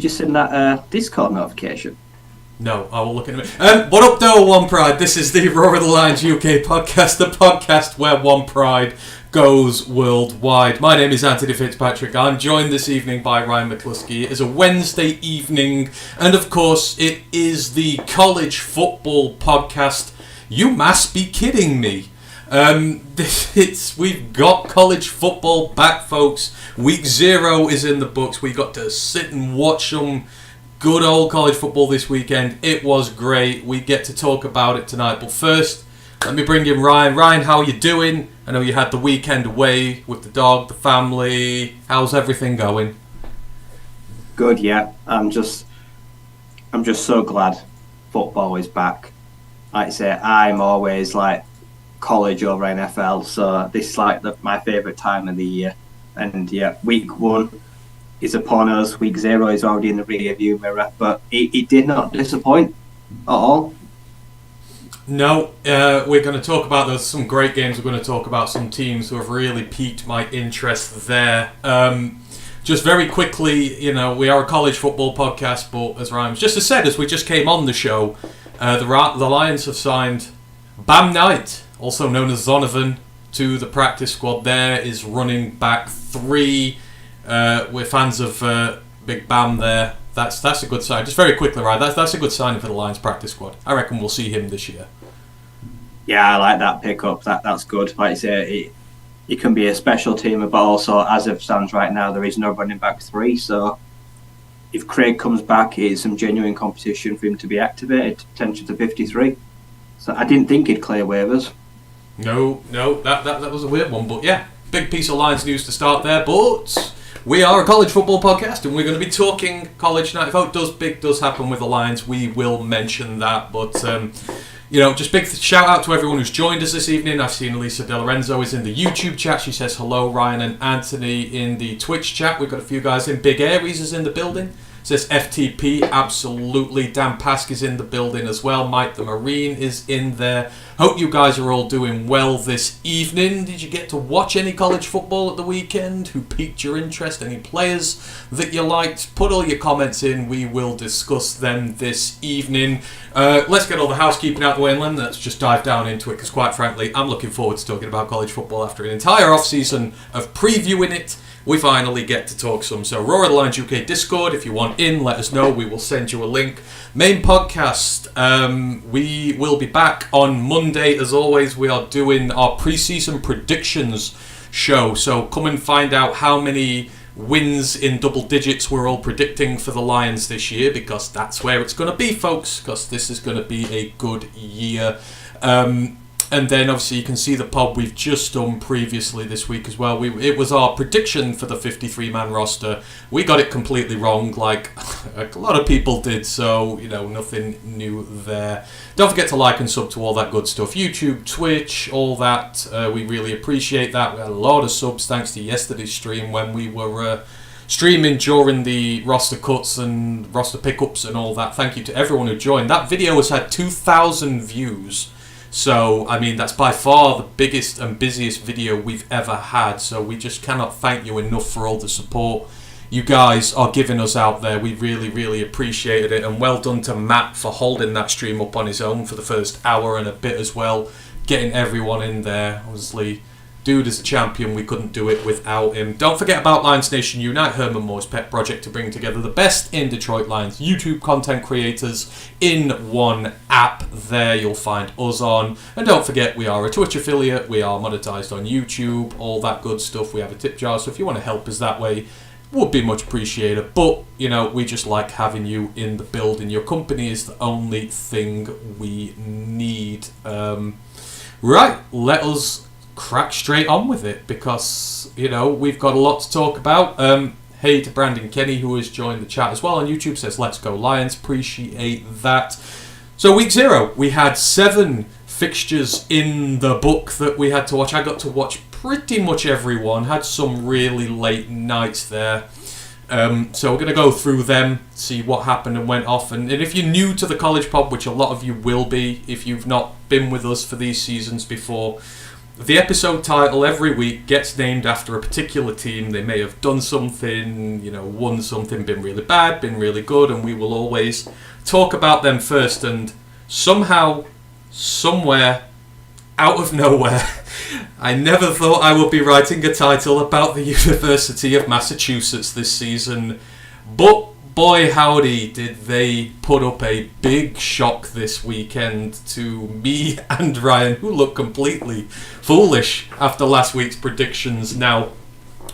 you just send that Discord notification? No, I will look in a minute. What up, though, One Pride? This is the Roar of the Lions UK podcast, the podcast where One Pride goes worldwide. My name is Antony Fitzpatrick. I'm joined this evening by Ryan McCluskey. It is a Wednesday evening, and of course, it is the college football podcast. You must be kidding me. We've got college football back, folks. Week 0 is in the books. We got to sit and watch some good old college football this weekend. It was great. We get to talk about it tonight. But first, let me bring in Ryan. Ryan, how are you doing? I know you had the weekend away with the dog, the family. How's everything going? Good, yeah. I'm just so glad football is back. Like I say, I'm always like college over NFL, so this is like my favourite time of the year. And yeah, week 1 is upon us. Week 0 is already in the rear view mirror, but it did not disappoint at all. No, we're going to talk about there's some great games. We're going to talk about some teams who have really piqued my interest there. Just very quickly, we are a college football podcast, but as Ryan's just said, as we just came on the show, the Lions have signed Bam Knight, also known as Zonovan, to the practice squad. There is running back 3. We're fans of Big Bam there. That's a good sign. Just very quickly, right? That's a good sign for the Lions practice squad. I reckon we'll see him this year. Yeah, I like that pickup. That's good. Like I say, it can be a special teamer, but also as it stands right now, there is no running back 3. So if Craig comes back, it is some genuine competition for him to be activated, potential to 53. So I didn't think he'd clear waivers. No, that was a weird one, but yeah, big piece of Lions news to start there. But we are a college football podcast, and we're going to be talking college tonight. If out big does happen with the Lions, we will mention that. But just big shout out to everyone who's joined us this evening. I've seen Elisa De Lorenzo is in the YouTube chat. She says hello. Ryan and Antony in the Twitch chat. We've got a few guys in. Big Aries is in the building. Says FTP, absolutely. Dan Pask is in the building as well. Mike the Marine is in there. Hope you guys are all doing well this evening. Did you get to watch any college football at the weekend? Who piqued your interest? Any players that you liked? Put all your comments in. We will discuss them this evening. Let's get all the housekeeping out of the way, and let's just dive down into it, because quite frankly, I'm looking forward to talking about college football after an entire off-season of previewing it. We finally get to talk some. So Roar of the Lions UK Discord, if you want in, let us know. We will send you a link. Main podcast, we will be back on Monday. As always, we are doing our pre-season predictions show. So come and find out how many wins in double digits we're all predicting for the Lions this year, because that's where it's going to be, folks, because this is going to be a good year. And then obviously you can see the pod we've just done previously this week as well. It was our prediction for the 53-man roster. We got it completely wrong, like a lot of people did, so nothing new there. Don't forget to like and sub to all that good stuff. YouTube, Twitch, all that. We really appreciate that. We had a lot of subs thanks to yesterday's stream when we were streaming during the roster cuts and roster pickups and all that. Thank you to everyone who joined. That video has had 2,000 views. So, that's by far the biggest and busiest video we've ever had. So we just cannot thank you enough for all the support you guys are giving us out there. We really, really appreciated it. And well done to Matt for holding that stream up on his own for the first hour and a bit as well. Getting everyone in there. Obviously, dude is a champion. We couldn't do it without him. Don't forget about Lions Nation Unite, Herman Moore's pet project to bring together the best in Detroit Lions YouTube content creators in one app. There you'll find us on. And don't forget, we are a Twitch affiliate. We are monetized on YouTube. All that good stuff. We have a tip jar. So if you want to help us that way, would be much appreciated. But, we just like having you in the building. Your company is the only thing we need. Right, let us crack straight on with it, because we've got a lot to talk about. Hey to Brandon Kenny, who has joined the chat as well on YouTube, says let's go Lions. Appreciate that. So week 0, we had 7 fixtures in the book that we had to watch. I got to watch pretty much everyone. Had some really late nights there. So we're going to go through them, see what happened and went off. And if you're new to the College Pod, which a lot of you will be if you've not been with us for these seasons before, the episode title every week gets named after a particular team. They may have done something, won something, been really bad, been really good, and we will always talk about them first. And somehow, somewhere, out of nowhere, I never thought I would be writing a title about the University of Massachusetts this season, but boy howdy did they put up a big shock this weekend to me and Ryan, who looked completely foolish after last week's predictions. Now,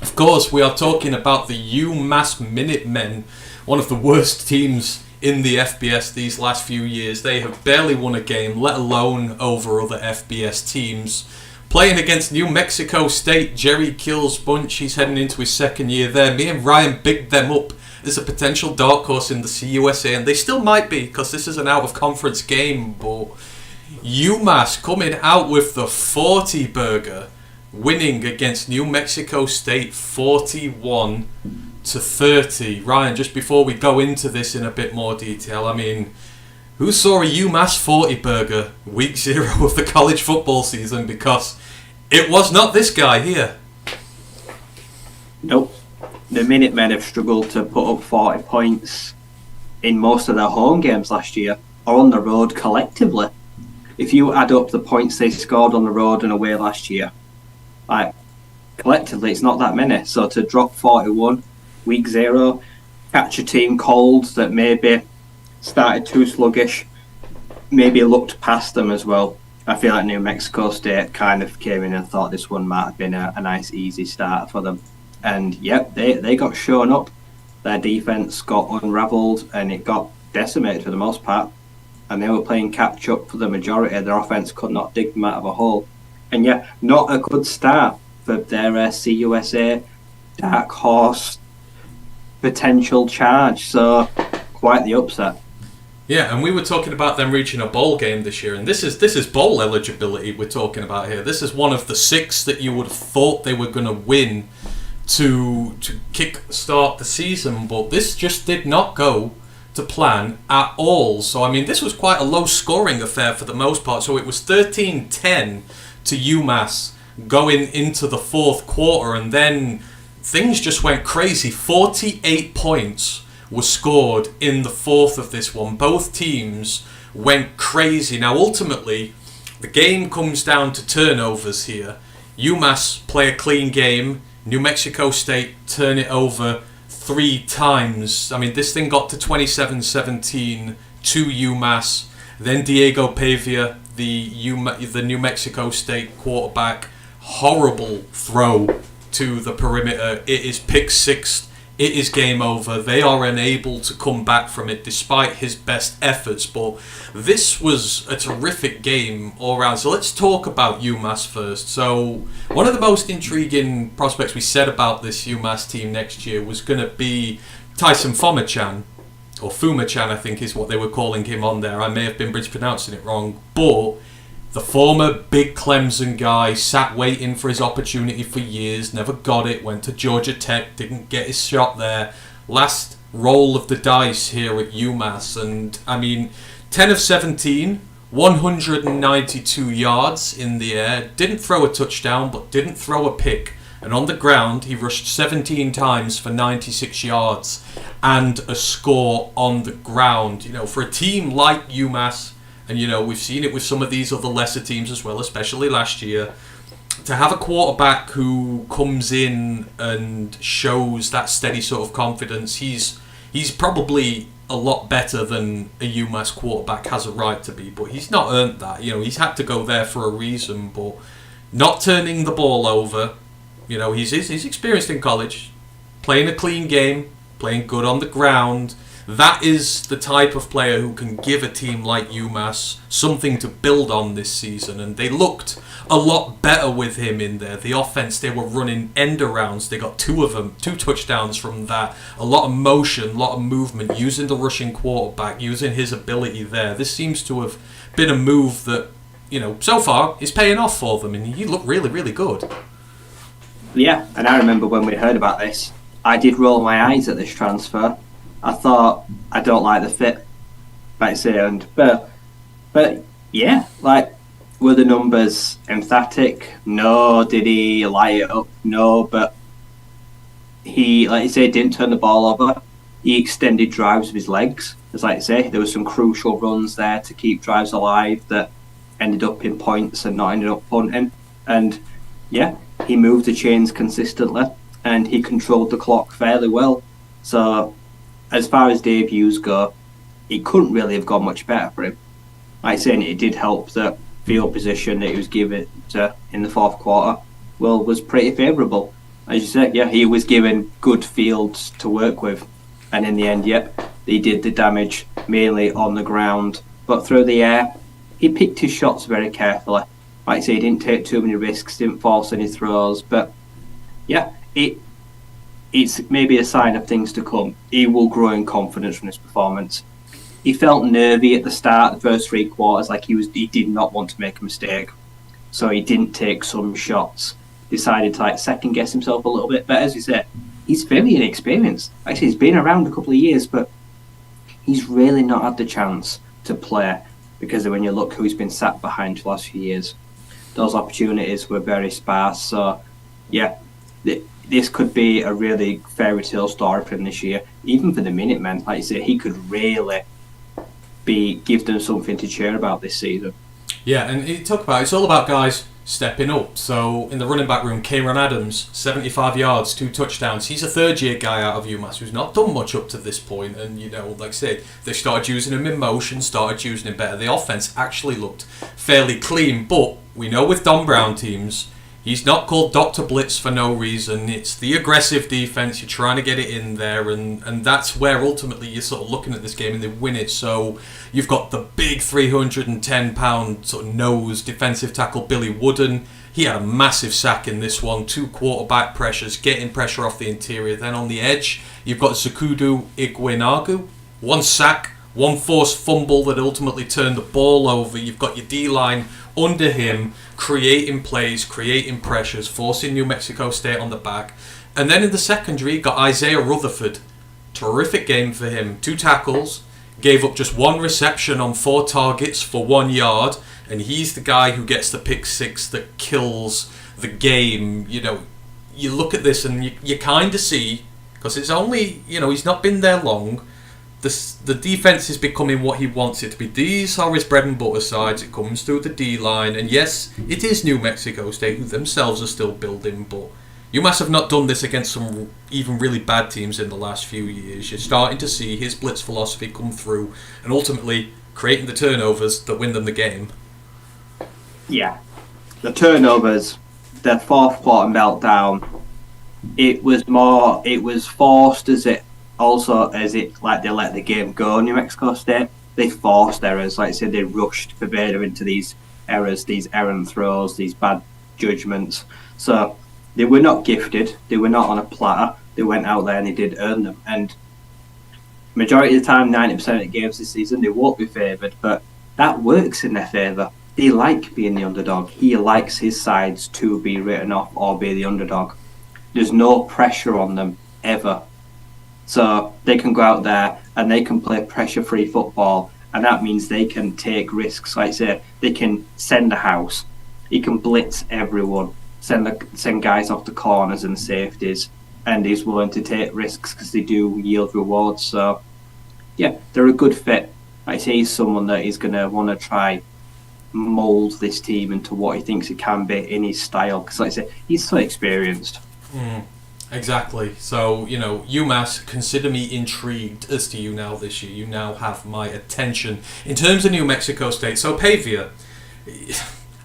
of course, we are talking about the UMass Minutemen, one of the worst teams in the FBS these last few years. They have barely won a game, let alone over other FBS teams. Playing against New Mexico State, Jerry Kill's bunch. He's heading into his second year there. Me and Ryan bigged them up as a potential dark horse in the CUSA, and they still might be, because this is an out-of-conference game. But UMass coming out with the 40 burger, winning against New Mexico State 41-30. Ryan, just before we go into this in a bit more detail, I mean, who saw a UMass 40 burger week 0 of the college football season? Because it was not this guy here. Nope. The Minutemen have struggled to put up 40 points in most of their home games last year, or on the road collectively. If you add up the points they scored on the road and away last year, collectively it's not that many. So to drop 41 week 0, catch a team cold that maybe started too sluggish, maybe looked past them as well. I feel like New Mexico State kind of came in and thought this one might have been a nice easy start for them. And yep, they got shown up. Their defense got unravelled and it got decimated for the most part. And they were playing catch up for the majority. Their offense could not dig them out of a hole. And yeah, not a good start for their CUSA dark horse potential charge. So quite the upset. Yeah, and we were talking about them reaching a bowl game this year, and this is bowl eligibility we're talking about here. This is one of the 6 that you would have thought they were going to win to kick-start the season, but this just did not go to plan at all. So, I mean, this was quite a low-scoring affair for the most part. So it was 13-10 to UMass going into the fourth quarter, and then things just went crazy. 48 points were scored in the fourth of this one. Both teams went crazy. Now, ultimately, the game comes down to turnovers here. UMass play a clean game. New Mexico State turn it over 3 times. I mean, this thing got to 27-17 to UMass. Then Diego Pavia, the New Mexico State quarterback, horrible throw to the perimeter. It is pick 6. It is game over. They are unable to come back from it despite his best efforts. But this was a terrific game all around. So let's talk about UMass first. So one of the most intriguing prospects we said about this UMass team next year was going to be Tyson Fumachan, or Fumachan I think is what they were calling him on there. I may have been mispronouncing it wrong. But the former big Clemson guy sat waiting for his opportunity for years, never got it, went to Georgia Tech, didn't get his shot there. Last roll of the dice here at UMass, and I mean, 10 of 17, 192 yards in the air, didn't throw a touchdown, but didn't throw a pick. And on the ground, he rushed 17 times for 96 yards and a score on the ground. You know, for a team like UMass, and, you know, we've seen it with some of these other lesser teams as well, especially last year, to have a quarterback who comes in and shows that steady sort of confidence. He's probably a lot better than a UMass quarterback has a right to be, but he's not earned that. You know, he's had to go there for a reason, but not turning the ball over. You know, he's experienced in college, playing a clean game, playing good on the ground. That is the type of player who can give a team like UMass something to build on this season, and they looked a lot better with him in there. The offense, they were running end arounds. They got 2 of them, 2 touchdowns from that. A lot of motion, a lot of movement, using the rushing quarterback, using his ability there. This seems to have been a move that, you know, so far is paying off for them, and he looked really, really good. Yeah, and I remember when we heard about this, I did roll my eyes at this transfer. I thought, I don't like the fit, but yeah, like Were the numbers emphatic? No. Did he light it up? No. But he, like you say, didn't turn the ball over. He extended drives with his legs. As like you say, there were some crucial runs there to keep drives alive that ended up in points and not ended up punting. And yeah, he moved the chains consistently and he controlled the clock fairly well. So as far as debuts go, it couldn't really have gone much better for him. Like saying it did help that field position that he was given to in the fourth quarter, well, was pretty favourable. As you said, yeah, he was given good fields to work with. And in the end, yep, he did the damage mainly on the ground. But through the air, he picked his shots very carefully. Like I say, he didn't take too many risks, didn't force any throws. But yeah, it's maybe a sign of things to come. He will grow in confidence from this performance. He felt nervy at the start, the first 3 quarters, like he did not want to make a mistake. So he didn't take some shots. Decided to like second guess himself a little bit. But as you said, he's very inexperienced. Actually, he's been around a couple of years, but he's really not had the chance to play because when you look who he's been sat behind for the last few years, those opportunities were very sparse. So yeah, this could be a really fairy tale story for him this year. Even for the Minutemen, like you say, he could really give them something to cheer about this season. Yeah, and you talk about it's all about guys stepping up. So in the running back room, Cameron Adams, 75 yards, 2 touchdowns. He's a third-year guy out of UMass who's not done much up to this point. And, like I said, they started using him in motion, started using him better. The offense actually looked fairly clean. But we know with Don Brown teams, he's not called Dr. Blitz for no reason. It's the aggressive defense. You're trying to get it in there, and that's where ultimately you're sort of looking at this game and they win it. So you've got the big 310-pound sort of nose defensive tackle Billy Wooden. He had a massive sack in this one. 2 quarterback pressures, getting pressure off the interior. Then on the edge, you've got Zukudu Igwenagu. 1 sack, 1 forced fumble that ultimately turned the ball over. You've got your D-line under him, creating plays, creating pressures, forcing New Mexico State on the back. And then in the secondary, you got Isaiah Rutherford. Terrific game for him. 2 tackles, gave up just 1 reception on 4 targets for 1 yard, and he's the guy who gets the pick 6 that kills the game. You look at this and you kind of see, because it's only, he's not been there long, the defense is becoming what he wants it to be. These are his bread and butter sides. It comes through the D-line. And yes, it is New Mexico State, who themselves are still building. But UMass have not done this against some even really bad teams in the last few years. You're starting to see his blitz philosophy come through and ultimately creating the turnovers that win them the game. Yeah. The turnovers, the fourth quarter meltdown, it was forced as it like they let the game go. New Mexico State, they forced errors. Like I said, they rushed verbatim into these errors, these errant throws, these bad judgments. So they were not gifted. They were not on a platter. They went out there and they did earn them. And majority of the time, 90% of the games this season, they won't be favoured. But that works in their favour. They like being the underdog. He likes his sides to be written off or be the underdog. There's no pressure on them, ever. So they can go out there and they can play pressure-free football, and that means they can take risks. Like I say, they can send a house. He can blitz everyone, send guys off the corners and safeties, and he's willing to take risks because they do yield rewards. So, yeah, they're a good fit. Like I say, he's someone that he's going to want to try mould this team into what he thinks it can be in his style. Because, like I say, he's so experienced. Exactly. So, UMass, consider me intrigued as to you now this year. You now have my attention. In terms of New Mexico State, so Pavia,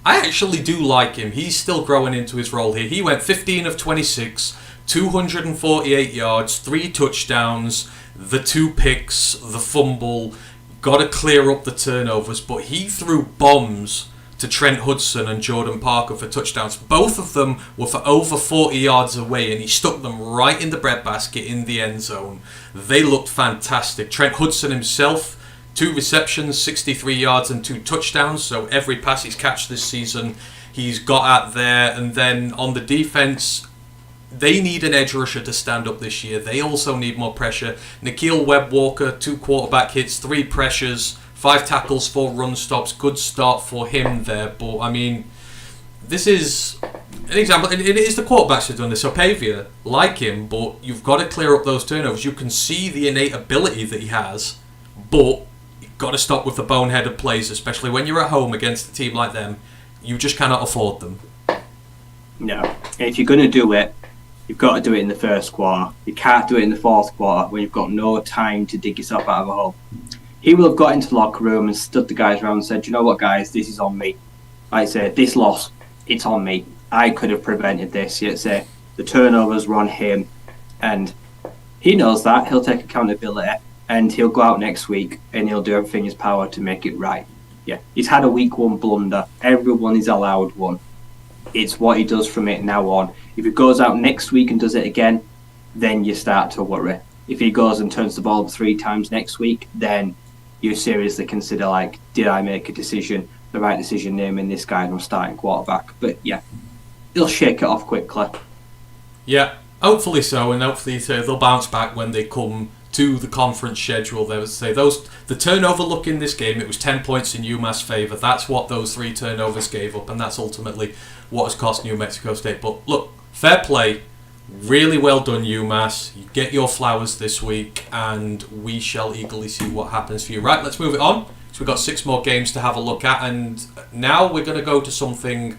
I actually do like him. He's still growing into his role here. He went 15 of 26, 248 yards, 3 touchdowns, the 2 picks, the fumble, got to clear up the turnovers, but he threw bombs to Trent Hudson and Jordan Parker for touchdowns. Both of them were for over 40 yards away, and he stuck them right in the breadbasket in the end zone. They looked fantastic. Trent Hudson himself, 2 receptions, 63 yards and 2 touchdowns, so every pass he's catched this season, he's got out there. And then on the defense, they need an edge rusher to stand up this year. They also need more pressure. Nikhil Webb-Walker, 2 quarterback hits, 3 pressures, 5 tackles, 4 run stops. Good start for him there. But, I mean, this is an example. And it is the quarterbacks who've done this. So Pavia, like him, but you've got to clear up those turnovers. You can see the innate ability that he has, but you've got to stop with the boneheaded plays, especially when you're at home against a team like them. You just cannot afford them. No. If you're going to do it, you've got to do it in the first quarter. You can't do it in the fourth quarter when you've got no time to dig yourself out of a hole. He will have got into the locker room and stood the guys around and said, you know what, guys, this is on me. Like I said, this loss, it's on me. I could have prevented this. Yet say the turnovers were on him. And he knows that. He'll take accountability. And he'll go out next week and he'll do everything in his power to make it right. Yeah, he's had a week 1 blunder. Everyone is allowed one. It's what he does from it now on. If he goes out next week and does it again, then you start to worry. If he goes and turns the ball 3 times next week, then you seriously consider, like, did I make a decision, the right decision, naming this guy as my starting quarterback? But yeah, he'll shake it off quickly. Yeah, hopefully so, and hopefully they'll bounce back when they come to the conference schedule. They would say the turnover look in this game, it was 10 points in UMass favour. That's what those 3 turnovers gave up, and that's ultimately what has cost New Mexico State. But look, fair play, really well done, UMass. You get your flowers this week, and we shall eagerly see what happens for you. Right, let's move it on. So we've got 6 more games to have a look at, and now we're going to go to something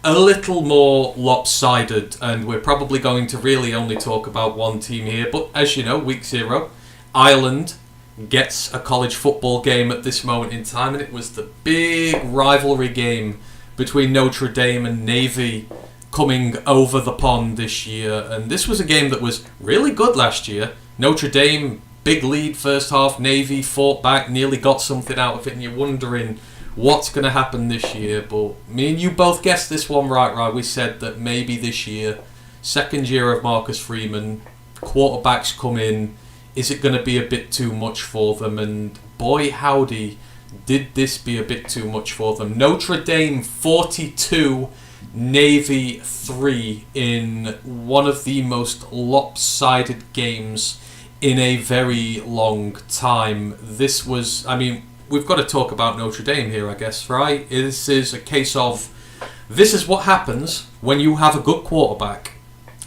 a little more lopsided, and we're probably going to really only talk about one team here. But as you know, week 0, Ireland gets a college football game at this moment in time, and it was the big rivalry game between Notre Dame and Navy coming over the pond this year. And this was a game that was really good last year. Notre Dame, big lead first half. Navy fought back, nearly got something out of it, and you're wondering what's going to happen this year. But me and you both guessed this one right. We said that maybe this year, second year of Marcus Freeman, quarterbacks come in. Is it going to be a bit too much for them? And boy, howdy, did this be a bit too much for them. Notre Dame 42, Navy 3 in one of the most lopsided games in a very long time. This was, I mean, we've got to talk about Notre Dame here, I guess, right? This is a case of, this is what happens when you have a good quarterback.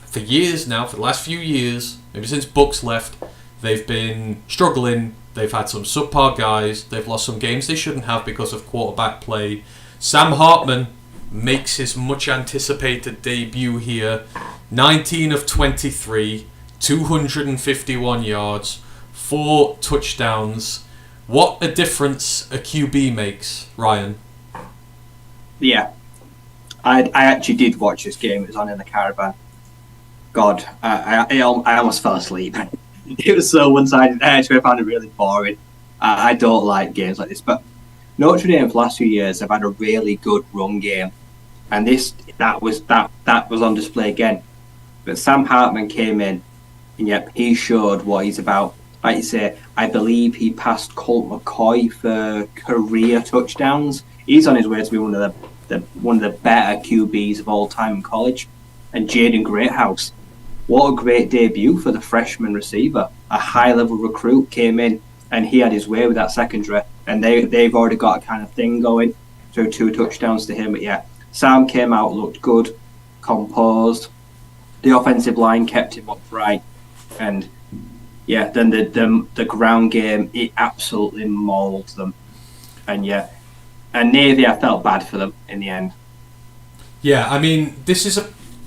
For years now, for the last few years, maybe since Bucks left, they've been struggling. They've had some subpar guys. They've lost some games they shouldn't have because of quarterback play. Sam Hartman makes his much anticipated debut here. 19 of 23, 251 yards, 4 touchdowns. What a difference a QB makes, Ryan. Yeah. I actually did watch this game. It was on in the caravan. God, I almost fell asleep. It was so one-sided. I actually found it really boring. I don't like games like this. But Notre Dame for the last few years have had a really good run game. And that was on display again. But Sam Hartman came in, and yep, he showed what he's about. Like you say, I believe he passed Colt McCoy for career touchdowns. He's on his way to be one of the better QBs of all time in college. And Jaden Greathouse, what a great debut for the freshman receiver. A high-level recruit came in, and he had his way with that secondary. And they've already got a kind of thing going through 2 touchdowns to him. But yeah, Sam came out, looked good, composed. The offensive line kept him upright. And yeah, then the ground game, it absolutely mauled them. And yeah, and Navy, I felt bad for them in the end. Yeah, I mean, this is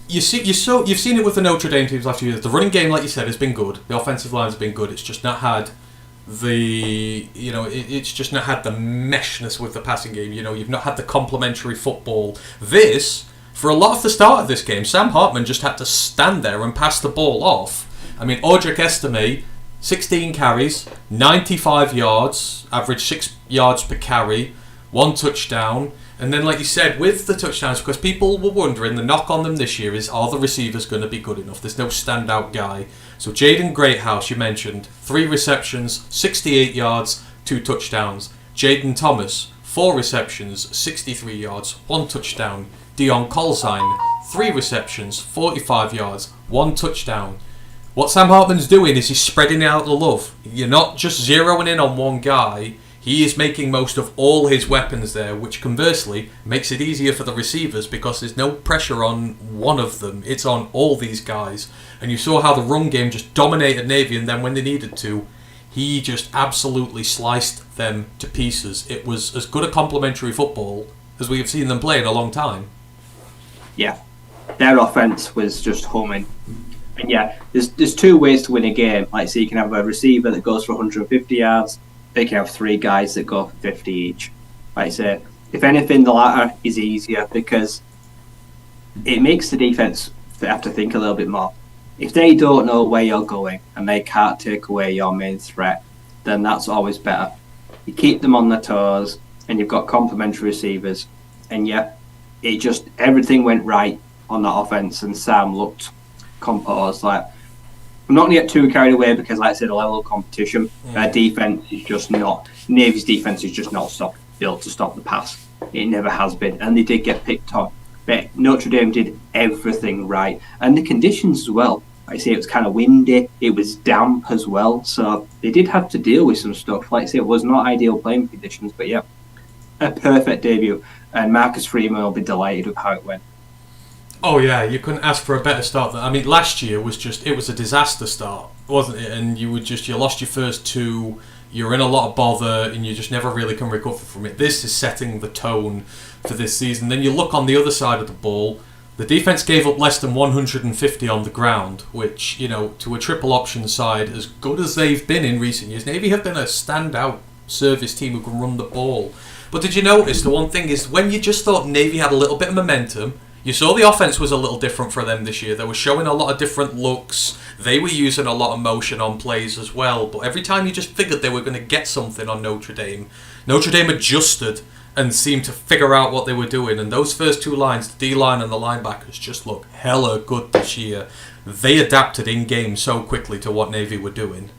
you've seen it with the Notre Dame teams last few years. The running game, like you said, has been good. The offensive line has been good. It's just not had it's just not had the meshness with the passing game. You've not had the complementary football. For a lot of the start of this game, Sam Hartman just had to stand there and pass the ball off. I mean, Audric Estime, 16 carries, 95 yards, average 6 yards per carry, 1 touchdown. And then, like you said, with the touchdowns, because people were wondering, the knock on them this year is, are the receivers going to be good enough? There's no standout guy. So Jaden Greathouse, you mentioned, 3 receptions, 68 yards, 2 touchdowns. Jaden Thomas, 4 receptions, 63 yards, 1 touchdown. Dion Colzine, 3 receptions, 45 yards, 1 touchdown. What Sam Hartman's doing is he's spreading out the love. You're not just zeroing in on one guy. he is making most of all his weapons there, which conversely makes it easier for the receivers because there's no pressure on one of them. It's on all these guys. And you saw how the run game just dominated Navy, and then when they needed to, he just absolutely sliced them to pieces. It was as good a complementary football as we have seen them play in a long time. Yeah, their offense was just humming. And yeah, there's two ways to win a game. Like, so you can have a receiver that goes for 150 yards. They can have three guys that go for 50 each. Like I say, if anything, the latter is easier because it makes the defense have to think a little bit more. If they don't know where you're going and they can't take away your main threat, then that's always better. You keep them on their toes, and you've got complementary receivers. And yeah, it just everything went right on that offense, and Sam looked composed. Like, I'm not going to get too carried away because, like I said, the level of competition, their defense is just not. Navy's defense is just not built to stop the pass. It never has been, and they did get picked on. But Notre Dame did everything right, and the conditions as well. Like I say, it was kind of windy. It was damp as well, so they did have to deal with some stuff. Like I say, it was not ideal playing conditions, but yeah, a perfect debut, and Marcus Freeman will be delighted with how it went. Oh yeah, you couldn't ask for a better start. I mean, last year was it was a disaster start, wasn't it? And you lost your first two, you're in a lot of bother, and you just never really can recover from it. This is setting the tone for this season. Then you look on the other side of the ball, the defense gave up less than 150 on the ground, which, to a triple option side, as good as they've been in recent years, Navy have been a standout service team who can run the ball. But did you notice, the one thing is, when you just thought Navy had a little bit of momentum, you saw the offense was a little different for them this year. They were showing a lot of different looks. They were using a lot of motion on plays as well. But every time you just figured they were going to get something on Notre Dame adjusted and seemed to figure out what they were doing. And those first two lines, the D-line and the linebackers, just look hella good this year. They adapted in-game so quickly to what Navy were doing.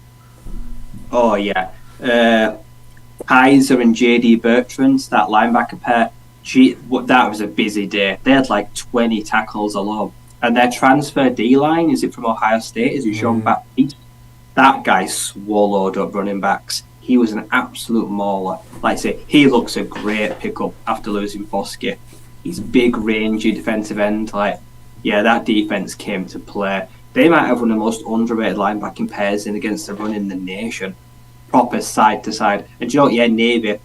Oh, yeah. Heiser and J.D. Bertrand, that linebacker pair, that was a busy day. They had like 20 tackles alone. And their transfer D-line, is it from Ohio State? Is it Sean Baptiste? That guy swallowed up running backs. He was an absolute mauler. Like I say, he looks a great pickup after losing Foskey. He's big, rangy defensive end. That defense came to play. They might have one of the most underrated linebacking pairs in against the run in the nation. Proper side to side. And Navy,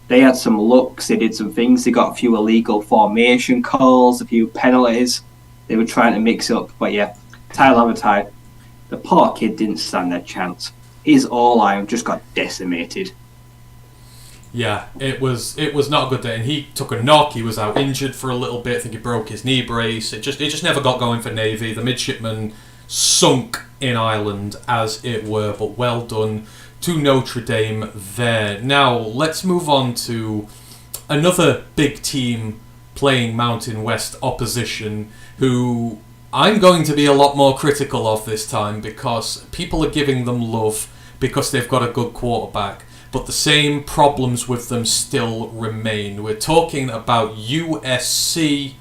they had some looks, they did some things, they got a few illegal formation calls, a few penalties. They were trying to mix up, but yeah, Tyler Laverty, the poor kid didn't stand a chance. His O-line just got decimated. Yeah, it was not a good day, and he took a knock. He was out injured for a little bit. I think he broke his knee brace. It just never got going for Navy. The midshipmen sunk in Ireland, as it were, but well done to Notre Dame there. Now, let's move on to another big team playing Mountain West opposition, who I'm going to be a lot more critical of this time because people are giving them love because they've got a good quarterback, but the same problems with them still remain. We're talking about USC,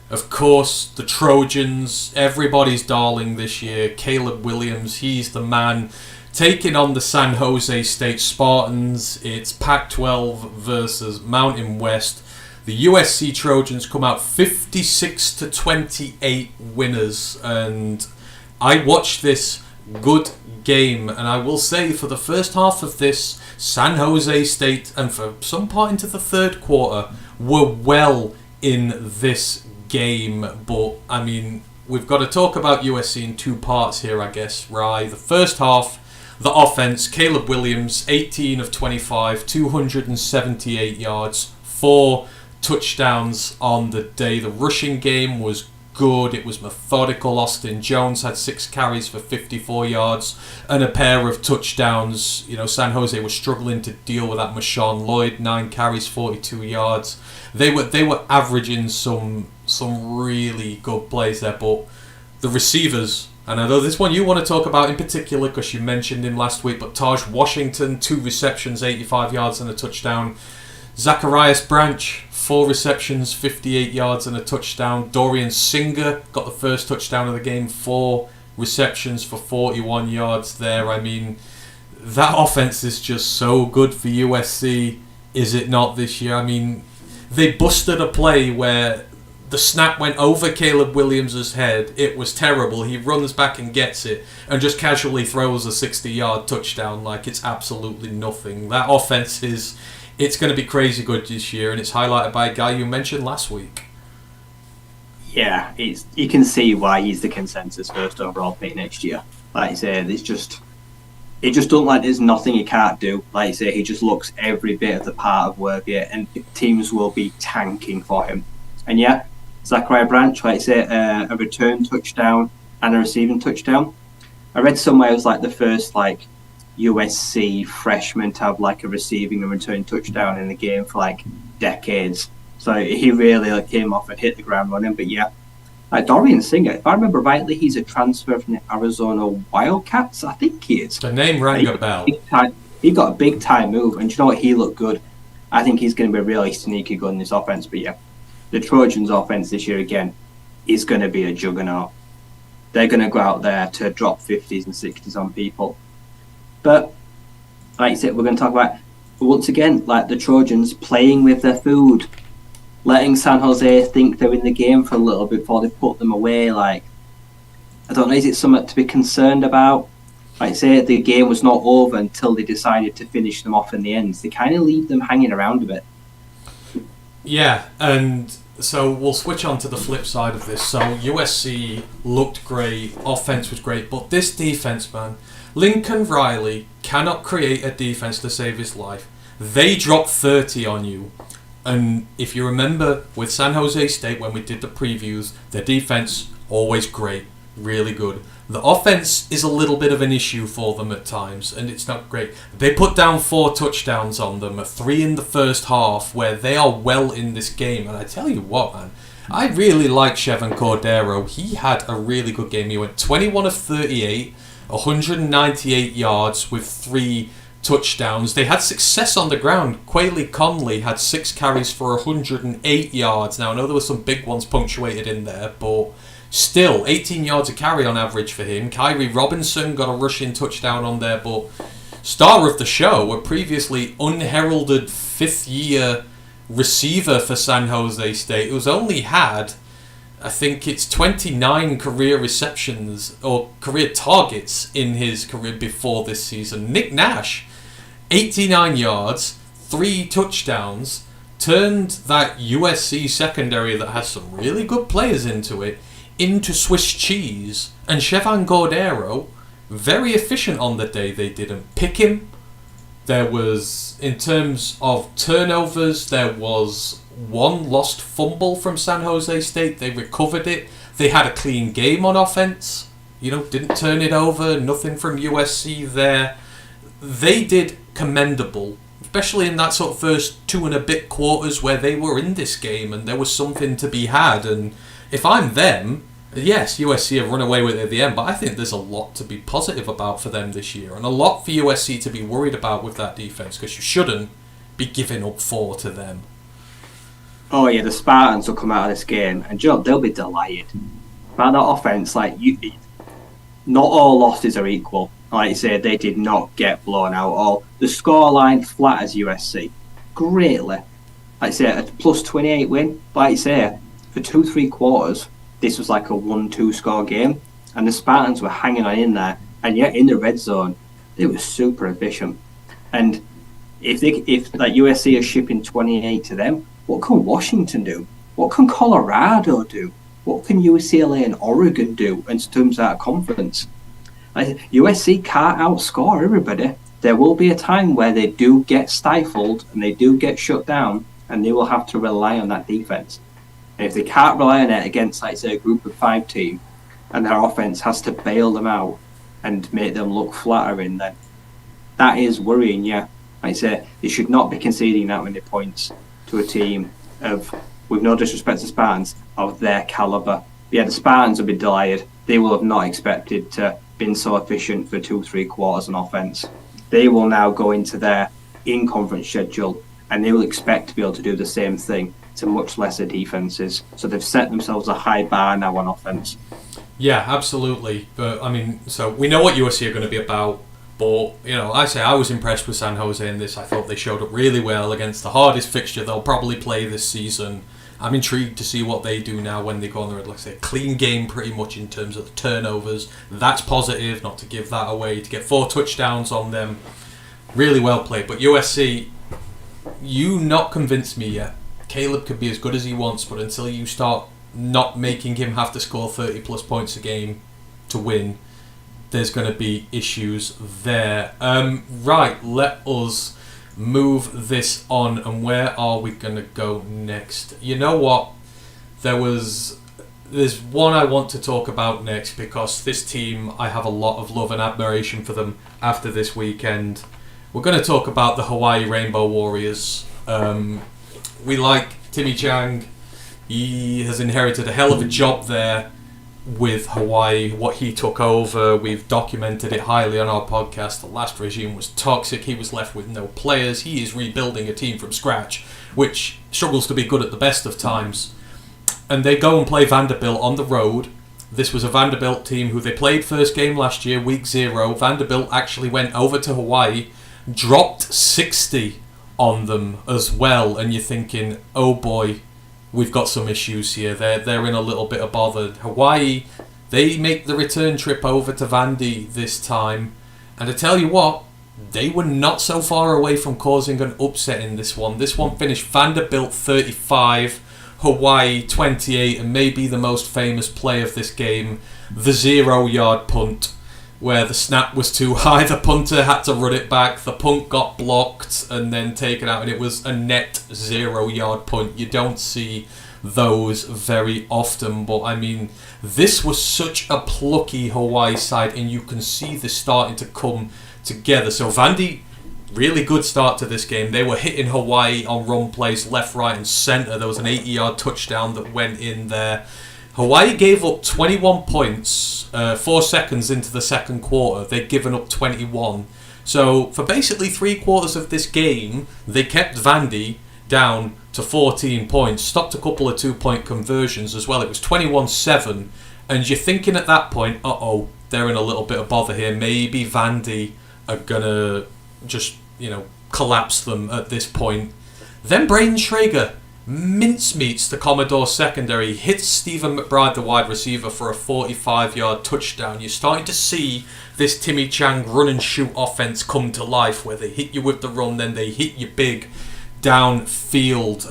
of course, the Trojans, everybody's darling this year. Caleb Williams, he's the man. Taking on the San Jose State Spartans, it's Pac-12 versus Mountain West. The USC Trojans come out 56-28 winners, and I watched this good game, and I will say for the first half of this, San Jose State, and for some part into the third quarter, were well in this game. But I mean, we've got to talk about USC in two parts here, I guess. Right, the first half. The offense, Caleb Williams, 18 of 25, 278 yards, 4 touchdowns on the day. The rushing game was good. It was methodical. Austin Jones had 6 carries for 54 yards and a pair of touchdowns. San Jose was struggling to deal with that. Marshawn Lloyd, 9 carries, 42 yards. They were averaging some really good plays there, but the receivers. And I know this one you want to talk about in particular because you mentioned him last week, but Taj Washington, 2 receptions, 85 yards and a touchdown. Zacharias Branch, 4 receptions, 58 yards and a touchdown. Dorian Singer got the first touchdown of the game, 4 receptions for 41 yards there. I mean, that offense is just so good for USC, is it not, this year? I mean, they busted a play where the snap went over Caleb Williams' head. It was terrible. He runs back and gets it and just casually throws a 60-yard touchdown like it's absolutely nothing. That offense it's going to be crazy good this year, and it's highlighted by a guy you mentioned last week. Yeah, you can see why he's the consensus first overall pick next year. Like I say, it just don't like there's nothing he can't do. Like I say, he just looks every bit of the part of worth it, and teams will be tanking for him. And yeah, Zachariah Branch, like I say, a return touchdown and a receiving touchdown. I read somewhere it was like the first USC freshman to have a receiving and return touchdown in the game for decades. So he really came off and hit the ground running. But yeah, Dorian Singer, if I remember rightly, he's a transfer from the Arizona Wildcats. I think he is. The name rang a bell. He got a big time move, and you know what? He looked good. I think he's going to be really sneaky good in this offense. But yeah, the Trojans' offense this year again is going to be a juggernaut. They're going to go out there to drop 50s and 60s on people. But like I said, we're going to talk about once again the Trojans playing with their food. Letting San Jose think they're in the game for a little bit before they put them away. I don't know, is it something to be concerned about? Like I say, the game was not over until they decided to finish them off in the end. They kind of leave them hanging around a bit. Yeah, and so we'll switch on to the flip side of this. So USC looked great, offense was great, but this defense, man, Lincoln Riley cannot create a defense to save his life. They dropped 30 on you. And if you remember with San Jose State when we did the previews, their defense always great, really good. The offense is a little bit of an issue for them at times, and it's not great. They put down 4 touchdowns on them, 3 in the first half, where they are well in this game. And I tell you what, man, I really like Chevan Cordero. He had a really good game. He went 21 of 38, 198 yards with 3 touchdowns. They had success on the ground. Quayle Conley had 6 carries for 108 yards. Now, I know there were some big ones punctuated in there, but still, 18 yards a carry on average for him. Kyrie Robinson got a rushing touchdown on there, but star of the show, a previously unheralded 5th-year receiver for San Jose State, who's only had, I think it's 29 career receptions or career targets in his career before this season. Nick Nash, 89 yards, 3 touchdowns, turned that USC secondary that has some really good players into it into Swiss cheese. And Chevan Cordero, very efficient on the day. They didn't pick him. There was, in terms of turnovers, there was 1 lost fumble from San Jose State. They recovered it. They had a clean game on offense. Didn't turn it over. Nothing from USC there. They did commendable, especially in that sort of first 2 and a bit quarters where they were in this game and there was something to be had. And if I'm them, yes, USC have run away with it at the end, but I think there's a lot to be positive about for them this year and a lot for USC to be worried about with that defense, because you shouldn't be giving up 4 to them. Oh yeah, the Spartans will come out of this game and they'll be delighted. About that offense, not all losses are equal. Like you say, they did not get blown out. All the scoreline flat as USC, greatly. Like I say, a plus 28 win. Like you say, for 2-3 quarters, this was like a 1-2 score game, and the Spartans were hanging on in there. And yet, in the red zone, they were super efficient. And if USC is shipping 28 to them, what can Washington do? What can Colorado do? What can UCLA and Oregon do in terms of that conference? USC can't outscore everybody. There will be a time where they do get stifled and they do get shut down, and they will have to rely on that defense. And if they can't rely on it against, a group of 5 team, and their offense has to bail them out and make them look flattering, then that is worrying, yeah. Like I say, they should not be conceding that many points to a team of, with no disrespect to Spartans, of their caliber. Yeah, the Spartans will be delighted. They will have not expected to been so efficient for 2-3 quarters on offense. They will now go into their in-conference schedule and they will expect to be able to do the same thing to much lesser defenses. So they've set themselves a high bar now on offense. Yeah, absolutely. But so we know what USC are going to be about. But, I was impressed with San Jose in this. I thought they showed up really well against the hardest fixture they'll probably play this season. I'm intrigued to see what they do now when they go on the road. Like I say, clean game pretty much in terms of the turnovers. That's positive, not to give that away. To get 4 touchdowns on them, really well played. But USC, you not convinced me yet. Caleb could be as good as he wants, but until you start not making him have to score 30 plus points a game to win, there's going to be issues there. Right, let us move this on. And where are we going to go next? You know what? There's one I want to talk about next, because this team, I have a lot of love and admiration for them after this weekend. We're going to talk about the Hawaii Rainbow Warriors. We like Timmy Chang. He has inherited a hell of a job there with Hawaii, what he took over. We've documented it highly on our podcast. The last regime was toxic. He was left with no players. He is rebuilding a team from scratch, which struggles to be good at the best of times. And they go and play Vanderbilt on the road. This was a Vanderbilt team who they played first game last year, week 0. Vanderbilt actually went over to Hawaii, dropped 60 on them as well. And you're thinking, oh boy, we've got some issues here. They're in a little bit of bother. Hawaii, they make the return trip over to Vandy this time. And I tell you what, they were not so far away from causing an upset in this one. This one finished Vanderbilt 35, Hawaii 28, and maybe the most famous play of this game, the 0-yard punt, where the snap was too high, the punter had to run it back, the punt got blocked and then taken out, and it was a net 0-yard punt. You don't see those very often, but I mean, this was such a plucky Hawaii side, and you can see this starting to come together. So Vandy, really good start to this game. They were hitting Hawaii on run plays left, right and centre. There was an 80-yard touchdown that went in there. Hawaii gave up 21 points 4 seconds into the second quarter. They'd given up 21. So for basically 3/4 of this game, they kept Vandy down to 14 points, stopped a couple of 2-point conversions as well. It was 21-7, and you're thinking at that point, uh-oh, they're in a little bit of bother here. Maybe Vandy are going to just, collapse them at this point. Then Braden Schrager mincemeats the Commodore secondary, hits Stephen McBride, the wide receiver, for a 45-yard touchdown. You're starting to see this Timmy Chang run and shoot offense come to life, where they hit you with the run, then they hit you big downfield.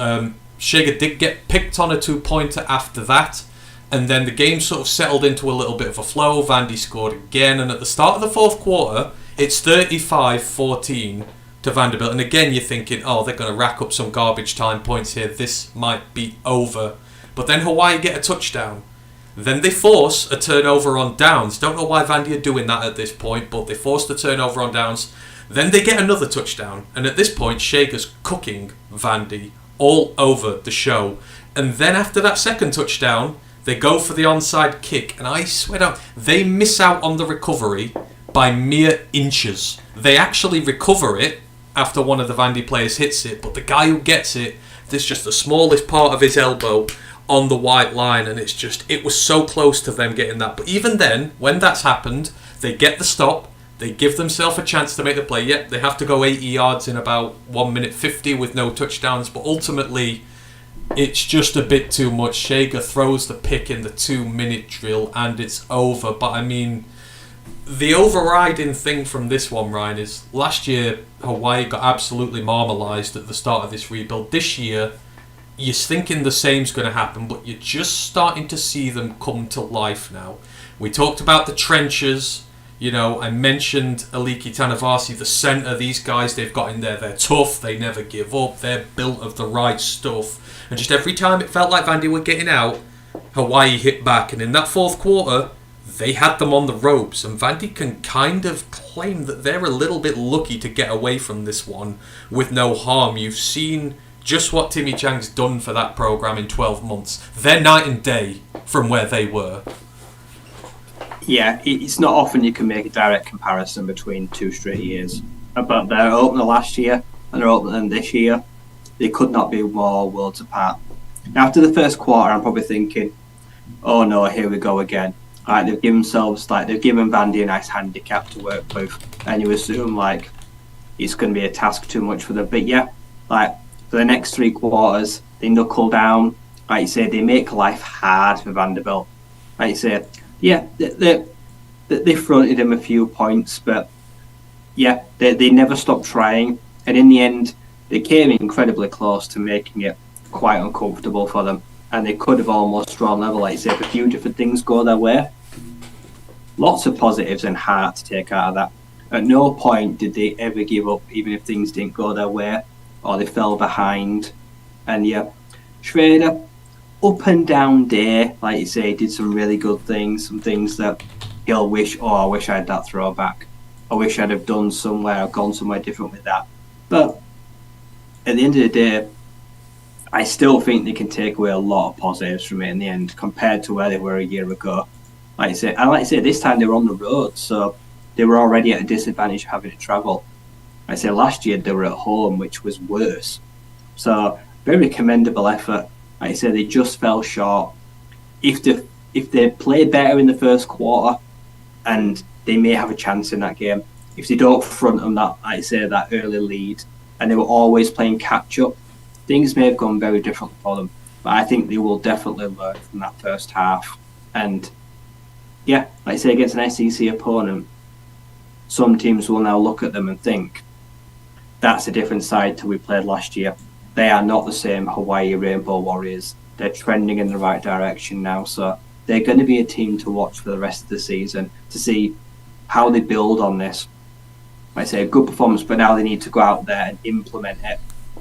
Schrager did get picked on a 2-pointer after that, and then the game sort of settled into a little bit of a flow. Vandy scored again, and at the start of the fourth quarter, it's 35-14 to Vanderbilt. And again, you're thinking, oh, they're going to rack up some garbage time points here. This might be over. But then Hawaii get a touchdown. Then they force a turnover on downs. Don't know why Vandy are doing that at this point, but they forced the turnover on downs. Then they get another touchdown. And at this point, Shager's cooking Vandy all over the show. And then after that second touchdown, they go for the onside kick. And I swear down, they miss out on the recovery by mere inches. They actually recover it after one of the Vandy players hits it, but the guy who gets it, there's just the smallest part of his elbow on the white line, and it was so close to them getting that. But even then, when that's happened, they get the stop, they give themselves a chance to make the play. Yep, they have to go 80 yards in about 1 minute 50 with no touchdowns, but ultimately, it's just a bit too much. Shager throws the pick in the 2-minute drill, and it's over. But I mean, the overriding thing from this one, Ryan, is last year Hawaii got absolutely marmalised at the start of this rebuild. This year, you're thinking the same's going to happen, but you're just starting to see them come to life now. We talked about the trenches. I mentioned Aliki Tanavasi, the centre. These guys they've got in there, they're tough, they never give up, they're built of the right stuff. And just every time it felt like Vandy were getting out, Hawaii hit back. And in that fourth quarter, they had them on the ropes, and Vandy can kind of claim that they're a little bit lucky to get away from this one with no harm. You've seen just what Timmy Chang's done for that program in 12 months. They're night and day from where they were. Yeah, it's not often you can make a direct comparison between 2 straight years. But their opener last year and their opener this year, they could not be more worlds apart. After the first quarter, I'm probably thinking, oh no, here we go again. Like they've given Vandy a nice handicap to work with, and you assume like it's going to be a task too much for them. But yeah, like for the next 3 quarters, they knuckle down. Like you say, they make life hard for Vanderbilt. Like you say, yeah, they fronted him a few points, but yeah, they never stopped trying. And in the end, they came incredibly close to making it quite uncomfortable for them. And they could have almost drawn level, like you say, if a few different things go their way. Lots of positives and heart to take out of that. At no point did they ever give up, even if things didn't go their way or they fell behind. And yeah, Schrader, up and down day, like you say, did some really good things, some things that he'll wish, I wish I had that throwback. I wish I'd have gone somewhere different with that. But at the end of the day, I still think they can take away a lot of positives from it in the end compared to where they were a year ago. Like I say, this time they were on the road, so they were already at a disadvantage having to travel. Like I say, last year they were at home, which was worse. So very commendable effort. Like I say, they just fell short. If they play better in the first quarter, and they may have a chance in that game. If they don't front them that early lead, and they were always playing catch up, things may have gone very differently for them. But I think they will definitely learn from that first half. And yeah, like I say, against an SEC opponent, some teams will now look at them and think, that's a different side to we played last year. They are not the same Hawaii Rainbow Warriors. They're trending in the right direction now. So they're going to be a team to watch for the rest of the season to see how they build on this. Like I say, a good performance, but now they need to go out there and implement it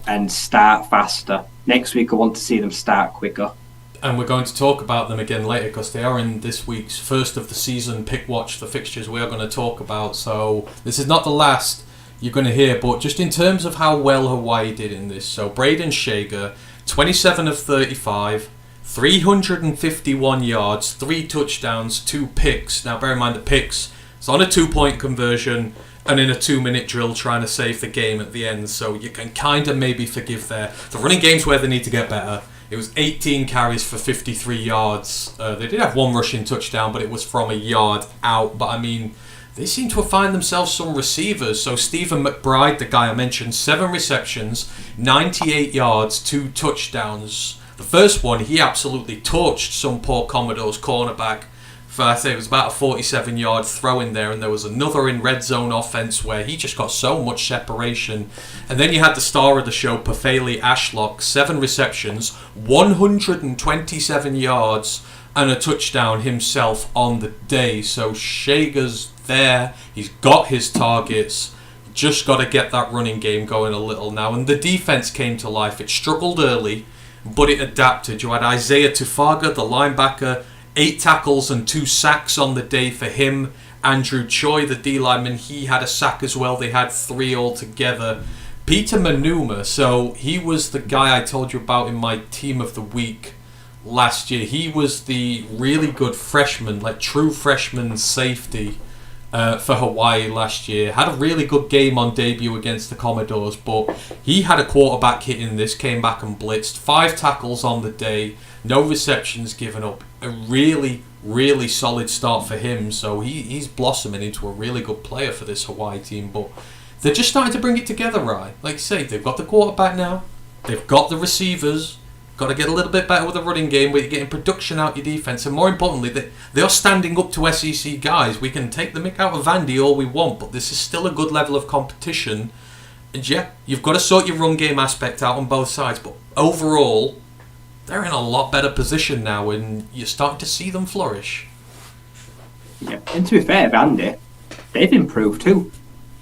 and start faster. Next week, I want to see them start quicker. And we're going to talk about them again later because they are in this week's first of the season pick watch, the fixtures we are going to talk about. So this is not the last you're going to hear, but just in terms of how well Hawaii did in this. So Braden Shager, 27 of 35, 351 yards, 3 touchdowns, 2 picks. Now bear in mind the picks, it's on a 2-point conversion and in a 2-minute drill trying to save the game at the end. So you can kind of maybe forgive there. The running game's where they need to get better. It was 18 carries for 53 yards. They did have 1 rushing touchdown, but it was from a yard out. But I mean, they seem to have found themselves some receivers. So Stephen McBride, the guy I mentioned, 7 receptions, 98 yards, 2 touchdowns. The first one, he absolutely torched some poor Commodores cornerback. For, I say it was about a 47-yard throw in there, and there was another in red zone offense where he just got so much separation. And then you had the star of the show, Pafeli Ashlock, 7 receptions, 127 yards, and a touchdown himself on the day. So Shager's there, he's got his targets, just got to get that running game going a little now. And the defense came to life. It struggled early, but it adapted. You had Isaiah Tufaga, the linebacker, 8 tackles and 2 sacks on the day for him. Andrew Choi, the D-lineman, he had a sack as well. They had 3 altogether. Peter Manuma, so he was the guy I told you about in my team of the week last year. He was the really good freshman, like true freshman safety for Hawaii last year. Had a really good game on debut against the Commodores, but he had a quarterback hit in this, came back and blitzed. 5 tackles on the day, no receptions given up. A really, really solid start for him. So he's blossoming into a really good player for this Hawaii team. But they're just starting to bring it together, right? Like you say, they've got the quarterback now. They've got the receivers. Got to get a little bit better with the running game where you're getting production out your defense. And more importantly, they are standing up to SEC guys. We can take the mick out of Vandy all we want, but this is still a good level of competition. And yeah, you've got to sort your run game aspect out on both sides. But overall, they're in a lot better position now, and you're starting to see them flourish. Yeah, and to be fair, Vandy, they've improved too.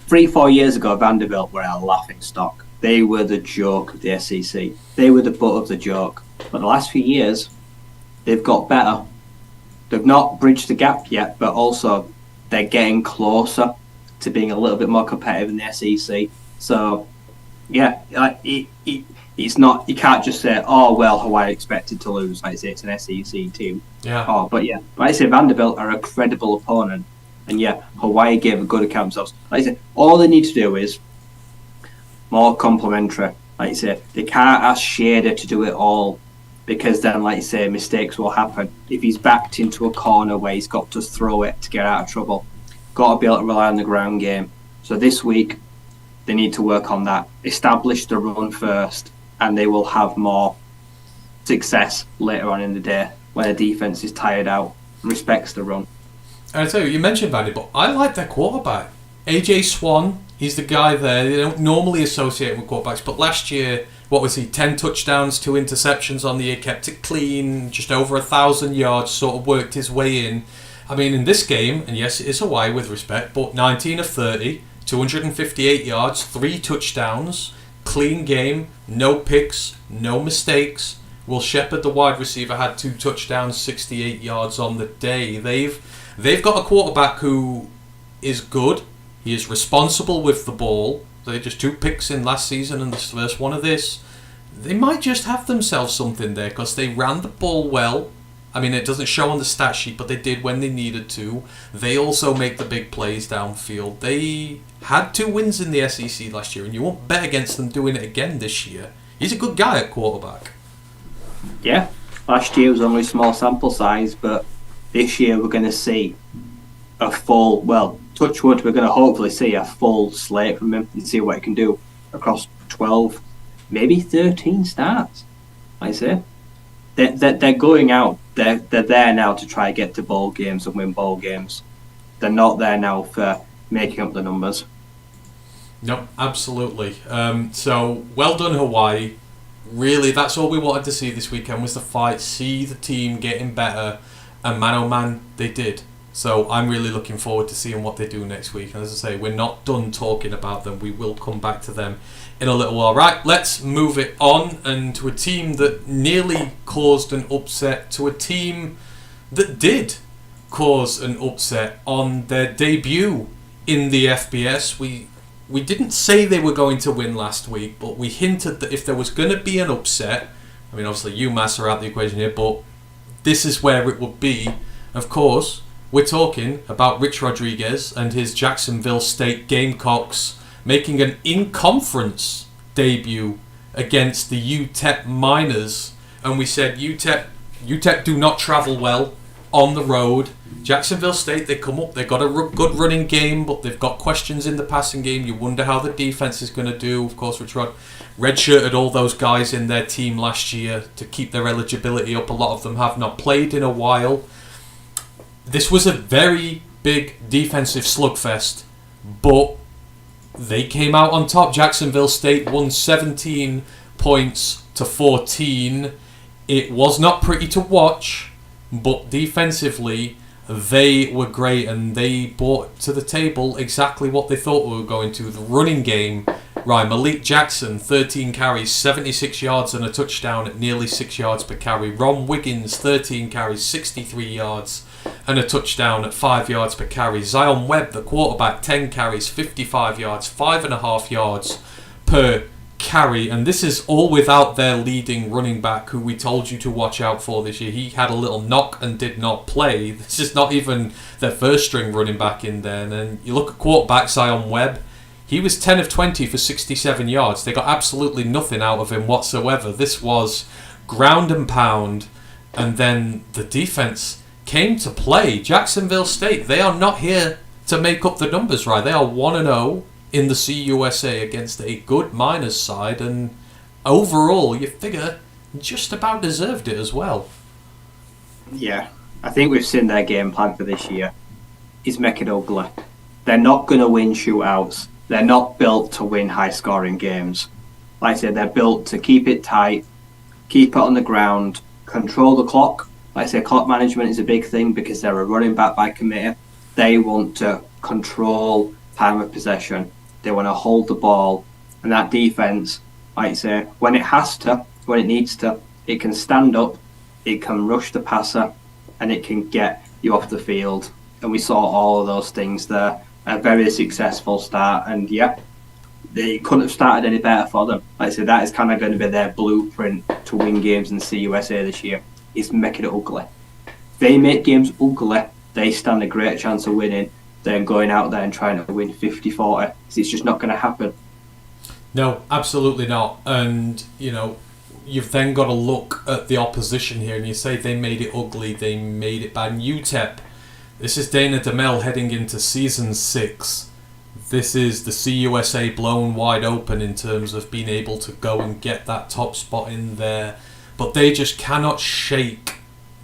3-4 years ago, Vanderbilt were a laughing stock. They were the joke of the SEC. They were the butt of the joke. But the last few years, they've got better. They've not bridged the gap yet, but also they're getting closer to being a little bit more competitive in the SEC. So, yeah, it's not. You can't just say, "Oh well, Hawaii expected to lose." Like I say, it's an SEC team. Yeah. Oh, but yeah, like I say, Vanderbilt are a credible opponent, and yeah, Hawaii gave a good account of themselves. Like I say, all they need to do is more complimentary. Like I say, they can't ask Shader to do it all because then, like you say, mistakes will happen. If he's backed into a corner where he's got to throw it to get out of trouble, got to be able to rely on the ground game. So this week, they need to work on that. Establish the run first, and they will have more success later on in the day when the defense is tired out and respects the run. And I tell you mentioned Vandy, but I like their quarterback. AJ Swan, he's the guy there. They don't normally associate with quarterbacks, but last year, what was he? 10 touchdowns, 2 interceptions on the year, kept it clean, just over 1,000 yards, sort of worked his way in. I mean, in this game, and yes, it is Hawaii with respect, but 19 of 30, 258 yards, 3 touchdowns, clean game, no picks, no mistakes. Will Shepard, the wide receiver, had 2 touchdowns, 68 yards on the day. They've got a quarterback who is good. He is responsible with the ball. They just 2 picks in last season and the first one of this. They might just have themselves something there because they ran the ball well. I mean, it doesn't show on the stat sheet, but they did when they needed to. They also make the big plays downfield. They had 2 wins in the SEC last year, and you won't bet against them doing it again this year. He's a good guy at quarterback. Yeah, last year was only a small sample size, but this year we're going to see a full, well, touch wood, we're going to hopefully see a full slate from him and see what he can do across 12, maybe 13 starts. I say they're going out. They're there now to try to get to bowl games and win bowl games. They're not there now for making up the numbers. No, absolutely. So well done, Hawaii. Really, that's all we wanted to see this weekend was the fight. See the team getting better, and man, oh man, they did. So I'm really looking forward to seeing what they do next week. And as I say, we're not done talking about them. We will come back to them in a little while. Right, let's move it on and to a team that nearly caused an upset, to a team that did cause an upset on their debut in the FBS. We didn't say they were going to win last week, but we hinted that if there was going to be an upset, I mean, obviously UMass are out the equation here, but this is where it would be. Of course, we're talking about Rich Rodriguez and his Jacksonville State Gamecocks making an in-conference debut against the UTEP Miners. And we said UTEP do not travel well on the road. Jacksonville State, they come up, they've got a good running game, but they've got questions in the passing game. You wonder how the defense is going to do. Of course, Rich Rod redshirted all those guys in their team last year to keep their eligibility up. A lot of them have not played in a while. This was a very big defensive slugfest, but they came out on top. Jacksonville State won 17 points to 14. It was not pretty to watch, but defensively, they were great, and they brought to the table exactly what they thought we were going to. The running game, right? Malik Jackson, 13 carries, 76 yards and a touchdown at nearly 6 yards per carry. Ron Wiggins, 13 carries, 63 yards and a touchdown at 5 yards per carry. Zion Webb, the quarterback, 10 carries, 55 yards, 5.5 yards per carry. And this is all without their leading running back, who we told you to watch out for this year. He had a little knock and did not play. This is not even their first string running back in there. And then you look at quarterback Zion Webb. He was 10 of 20 for 67 yards. They got absolutely nothing out of him whatsoever. This was ground and pound. And then the defense came to play. Jacksonville State, they are not here to make up the numbers, right? They are 1-0 in the CUSA against a good Miners side, and overall, you figure just about deserved it as well. Yeah, I think we've seen their game plan for this year is make it ugly. They're not going to win shootouts. They're not built to win high-scoring games. Like I said, they're built to keep it tight, keep it on the ground, control the clock. Like I say, clock management is a big thing because they're a running back by committee. They want to control time of possession. They want to hold the ball, and that defense, like I say, when it has to, when it needs to, it can stand up, it can rush the passer, and it can get you off the field. And we saw all of those things there. A very successful start, and yeah, they couldn't have started any better for them. Like I said, that is kind of going to be their blueprint to win games in the CUSA this year, is making it ugly. They make games ugly, they stand a great chance of winning, than going out there and trying to win 50-40. It's just not going to happen. No, absolutely not. And, you know, you've then got to look at the opposition here, and you say they made it ugly, they made it bad. And UTEP, this is Dana DeMel heading into season 6. This is the CUSA blown wide open in terms of being able to go and get that top spot in there. But they just cannot shake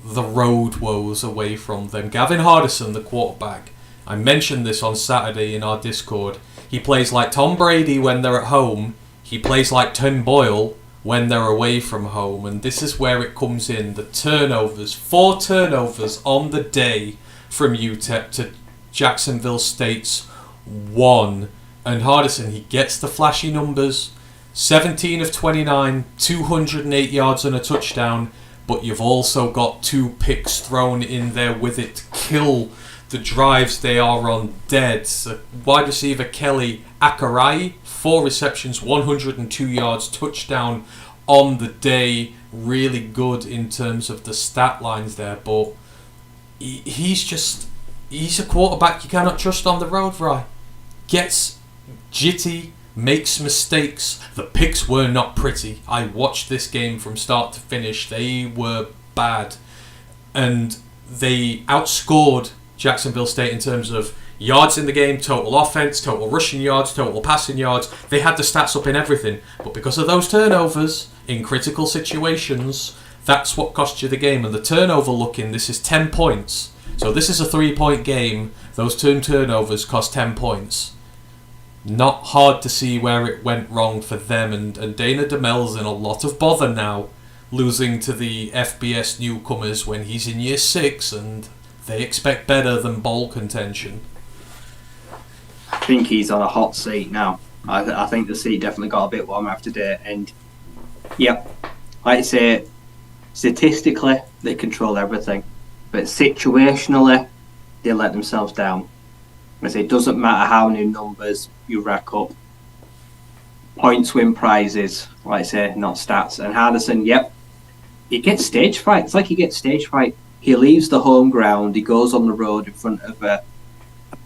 the road woes away from them. Gavin Hardison, the quarterback, I mentioned this on Saturday in our Discord. He plays like Tom Brady when they're at home. He plays like Tim Boyle when they're away from home. And this is where it comes in. The turnovers. 4 turnovers on the day from UTEP to Jacksonville State's 1. And Hardison, he gets the flashy numbers. 17 of 29, 208 yards and a touchdown. But you've also got 2 picks thrown in there with it to kill the drives they are on dead. So wide receiver Kelly Akarai, 4 receptions, 102 yards, touchdown on the day. Really good in terms of the stat lines there. But he's a quarterback you cannot trust on the road, Rye. Gets jitty, makes mistakes. The picks were not pretty. I watched this game from start to finish. They were bad. And they outscored Jacksonville State in terms of yards in the game, total offense, total rushing yards, total passing yards. They had the stats up in everything. But because of those turnovers in critical situations, that's what cost you the game. And the turnover looking, this is 10 points. So this is a 3-point game. Those 2 turnovers cost 10 points. Not hard to see where it went wrong for them, and Dana DeMel's in a lot of bother now, losing to the FBS newcomers when he's in year 6 and they expect better than bowl contention. I think he's on a hot seat now. I think the seat definitely got a bit warm after today, and yep, like I say, statistically they control everything, but situationally they let themselves down. I say it doesn't matter how many numbers you rack up. Points win prizes, like I say, not stats. And Hardison, yep, he gets stage fright. It's like he gets stage fright. He leaves the home ground, he goes on the road in front of a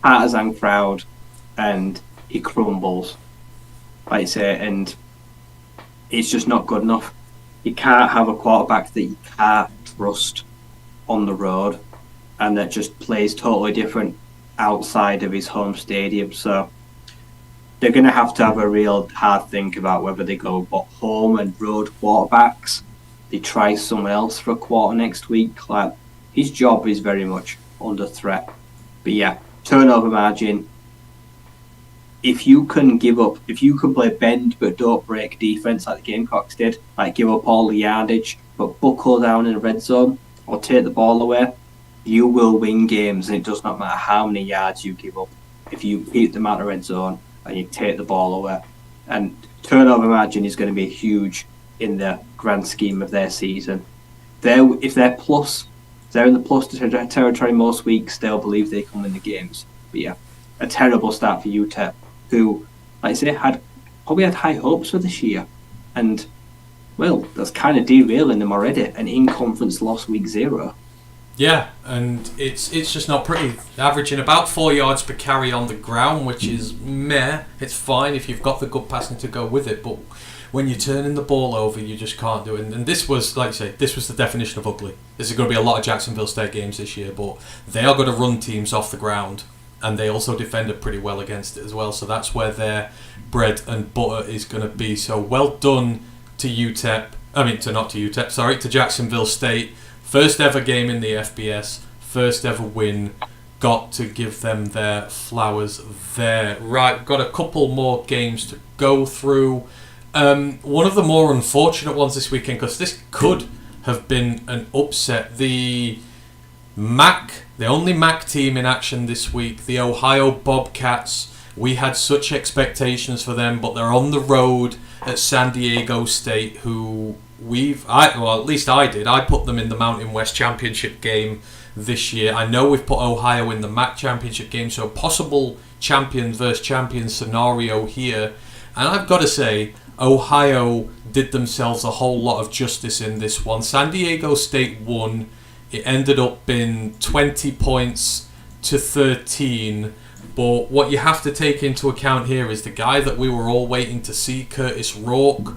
partisan crowd, and he crumbles, like I say, and it's just not good enough. You can't have a quarterback that you can't trust on the road and that just plays totally different outside of his home stadium. So they're going to have a real hard think about whether they go home and road quarterbacks. They try someone else for a quarter next week. Like, his job is very much under threat. But yeah, turnover margin. If you can play bend but don't break defense like the Gamecocks did, like give up all the yardage but buckle down in the red zone or take the ball away, you will win games, and it does not matter how many yards you give up. If you beat them out of the red zone and you take the ball away, and turnover margin is going to be huge in the grand scheme of their season. If they're in the plus territory most weeks, they'll believe they can win the games. But yeah, a terrible start for UTEP, who, like I say, probably had high hopes for this year, and well, that's kind of derailing them already. An in-conference loss week 0. Yeah, and it's just not pretty. Averaging about 4 yards per carry on the ground, which is meh. It's fine if you've got the good passing to go with it, but when you're turning the ball over, you just can't do it. And this was, like I say, this was the definition of ugly. This is going to be a lot of Jacksonville State games this year, but they are going to run teams off the ground, and they also defended pretty well against it as well. So that's where their bread and butter is going to be. So well done to to Jacksonville State. First ever game in the FBS, first ever win. Got to give them their flowers there. Right, got a couple more games to go through. One of the more unfortunate ones this weekend, because this could have been an upset. The only MAC team in action this week, the Ohio Bobcats. We had such expectations for them, but they're on the road at San Diego State, who at least I did. I put them in the Mountain West Championship game this year. I know we've put Ohio in the MAC Championship game, so possible champion versus champion scenario here. And I've got to say, Ohio did themselves a whole lot of justice in this one. San Diego State won. It ended up being 20 points to 13. But what you have to take into account here is the guy that we were all waiting to see, Curtis Rourke,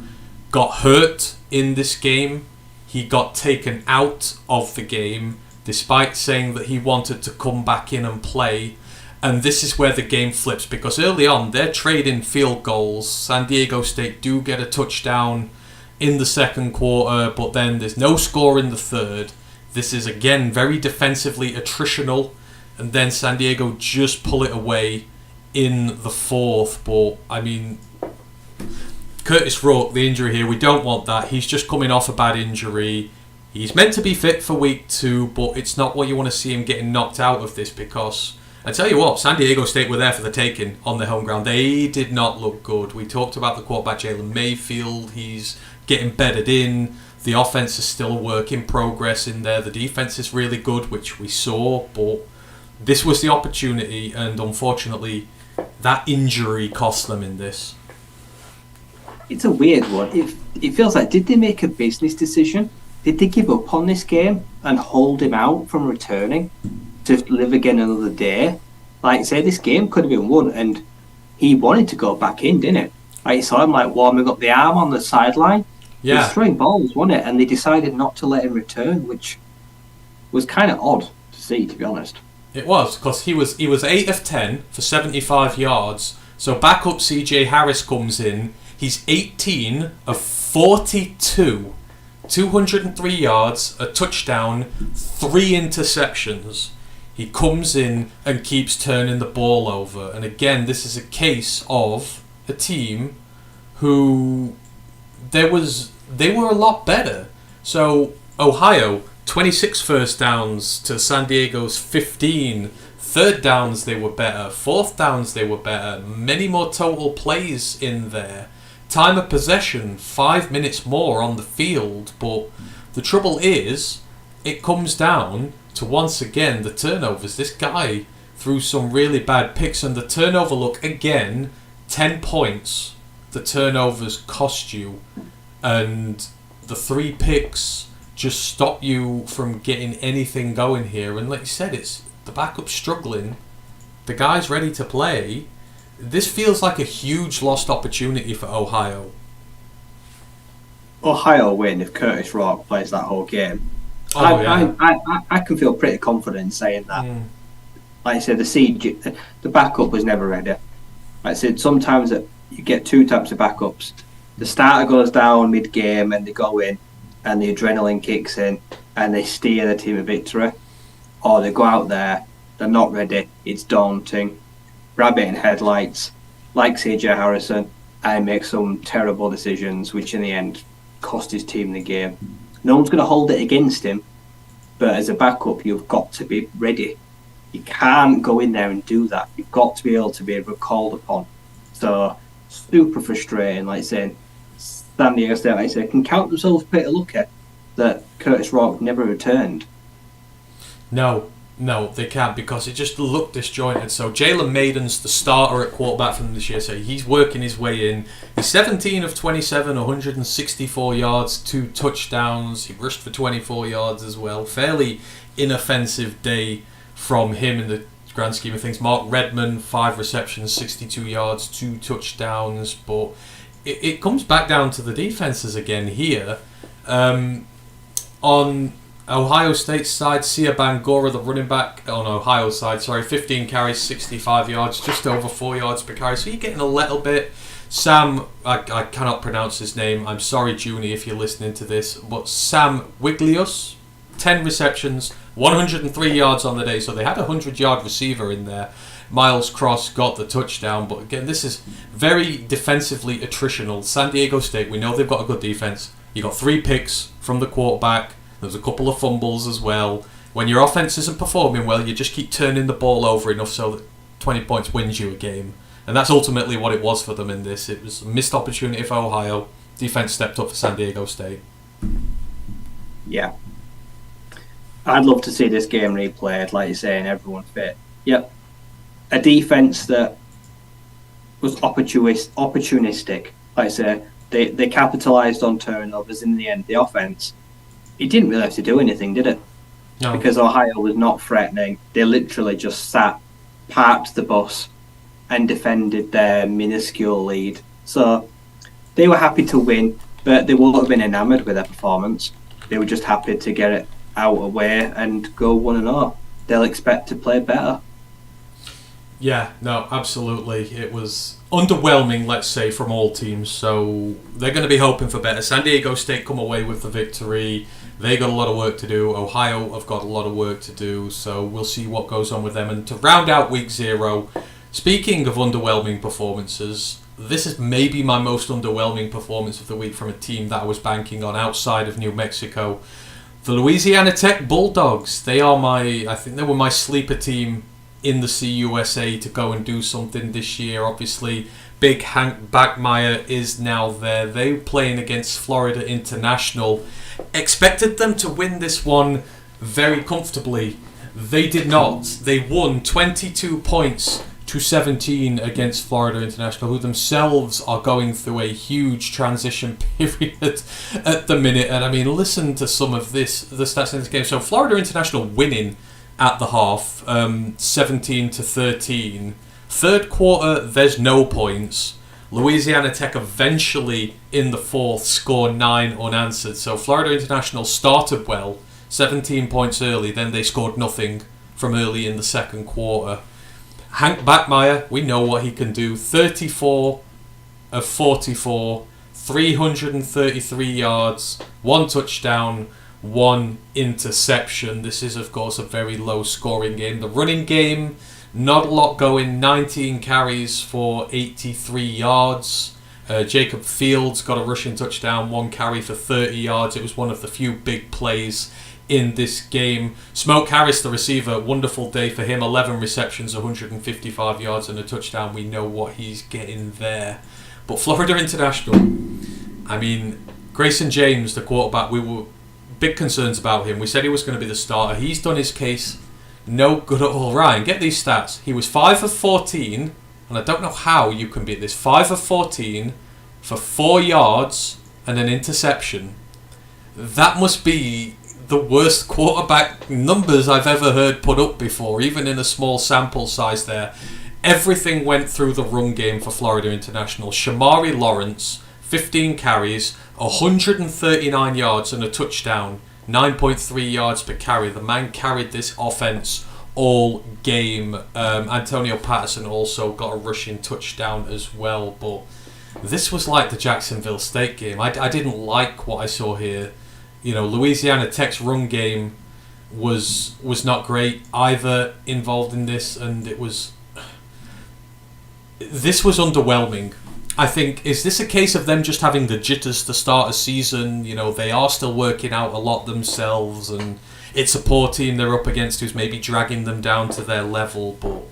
got hurt in this game. He got taken out of the game despite saying that he wanted to come back in and play. And this is where the game flips, because early on they're trading field goals. San Diego State do get a touchdown in the second quarter, but then there's no score in the third. This is again very defensively attritional, and then San Diego just pull it away in the fourth. But I mean, Curtis Rourke, the injury here, we don't want that. He's just coming off a bad injury. He's meant to be fit for week 2, but it's not what you want to see him getting knocked out of this, because I tell you what, San Diego State were there for the taking on their home ground. They did not look good. We talked about the quarterback Jalen Mayfield. He's getting bedded in. The offense is still a work in progress in there. The defense is really good, which we saw, but this was the opportunity, and unfortunately that injury cost them in this. It's a weird one. It feels like, did they make a business decision? Did they give up on this game and hold him out from returning to live again another day? Like, say, this game could have been won, and he wanted to go back in, didn't it? I saw him like warming up the arm on the sideline. Yeah. He was throwing balls, wasn't it? And they decided not to let him return, which was kind of odd to see, to be honest. It was, because he was 8 of 10 for 75 yards. So backup CJ Harris comes in. He's 18 of 42. 203 yards, a touchdown, 3 interceptions. He comes in and keeps turning the ball over. And again, this is a case of a team who they were a lot better. So Ohio, 26 first downs to San Diego's 15. Third downs they were better. Fourth downs they were better. Many more total plays in there. Time of possession, 5 minutes more on the field, but the trouble is, it comes down to, once again, the turnovers. This guy threw some really bad picks, and the turnover look, again, 10 points. The turnovers cost you, and the 3 picks just stop you from getting anything going here. And like you said, it's the backup struggling, the guy's ready to play. This feels like a huge lost opportunity for Ohio. Ohio win if Curtis Rourke plays that whole game. I can feel pretty confident in saying that. Like I said, the backup was never ready. Like I said, sometimes you get 2 types of backups. The starter goes down mid-game and they go in, and the adrenaline kicks in, and they steer the team to victory. Or they go out there, they're not ready, it's daunting. Rabbit in headlights, like CJ Harrison, and make some terrible decisions, which in the end cost his team the game. No one's going to hold it against him, but as a backup, you've got to be ready. You can't go in there and do that. You've got to be able to be called upon. So, super frustrating, like saying, San Diego State, like I say, can count themselves pretty lucky that Curtis Rourke never returned. No, they can't, because it just looked disjointed. So Jalen Mayden's the starter at quarterback from this year, so he's working his way in. He's 17 of 27, 164 yards, 2 touchdowns. He rushed for 24 yards as well. Fairly inoffensive day from him in the grand scheme of things. Mark Redman, 5 receptions, 62 yards, 2 touchdowns. But it comes back down to the defenses again here. On Ohio State's side, Sia Bangura, the running back on Ohio's side, 15 carries, 65 yards, just over 4 yards per carry. So you're getting a little bit. Sam, I cannot pronounce his name. I'm sorry, Junie, if you're listening to this. But Sam Wiglius, 10 receptions, 103 yards on the day. So they had a 100-yard receiver in there. Miles Cross got the touchdown. But again, this is very defensively attritional. San Diego State, we know they've got a good defense. You got 3 picks from the quarterback. There's a couple of fumbles as well. When your offense isn't performing well, you just keep turning the ball over enough so that 20 points wins you a game. And that's ultimately what it was for them in this. It was a missed opportunity for Ohio. Defense stepped up for San Diego State. Yeah. I'd love to see this game replayed, like you're saying, everyone fit. Yep. A defense that was opportunistic. Like I say, they capitalised on turnovers. In the end, the offense, it didn't really have to do anything, did it? No. Because Ohio was not threatening. They literally just sat, parked the bus, and defended their minuscule lead. So they were happy to win. but they would have been enamoured with their performance. They were just happy to get it out away and go 1-0. They'll expect to play better. Yeah, no, absolutely. It was underwhelming, let's say, from all teams. So they're going to be hoping for better. San Diego State come away with the victory. They got a lot of work to do. Ohio have got a lot of work to do. So we'll see what goes on with them. And to round out week 0, speaking of underwhelming performances, this is maybe my most underwhelming performance of the week from a team that I was banking on outside of New Mexico. The Louisiana Tech Bulldogs. I think they were my sleeper team in the CUSA to go and do something this year. Obviously, big Hank Backmeyer is now there. They were playing against Florida International. Expected them to win this one very comfortably. They did not. They won 22 points to 17 against Florida International, who themselves are going through a huge transition period at the minute. And I mean, listen to some of the stats in this game. So Florida International winning at the half, 17-13. Third quarter, there's no points. Louisiana Tech eventually in the fourth score 9 unanswered. So Florida International started well, 17 points early, then they scored nothing from early in the second quarter. Hank Backmeyer, we know what he can do. 34 of 44, 333 yards, 1 touchdown, 1 interception. This is, of course, a very low-scoring game. The running game, not a lot going. 19 carries for 83 yards. Jacob Fields got a rushing touchdown, 1 carry for 30 yards. It was one of the few big plays in this game. Smoke Harris, the receiver, wonderful day for him. 11 receptions, 155 yards and a touchdown. We know what he's getting there. But Florida International, I mean, Grayson James, the quarterback, we were big concerns about him. We said he was going to be the starter. He's done his case. No good at all. Ryan, get these stats. He was 5 of 14, and I don't know how you can beat this. 5 of 14 for 4 yards and an interception. That must be the worst quarterback numbers I've ever heard put up before, even in a small sample size there. Everything went through the run game for Florida International. Shamari Lawrence, 15 carries, 139 yards and a touchdown, 9.3 yards per carry. The man carried this offense all game. Antonio Patterson also got a rushing touchdown as well. But this was like the Jacksonville State game. I didn't like what I saw here. You know, Louisiana Tech's run game was not great either involved in this, and this was underwhelming. I think, is this a case of them just having the jitters to start a season? You know, they are still working out a lot themselves, and it's a poor team they're up against who's maybe dragging them down to their level, but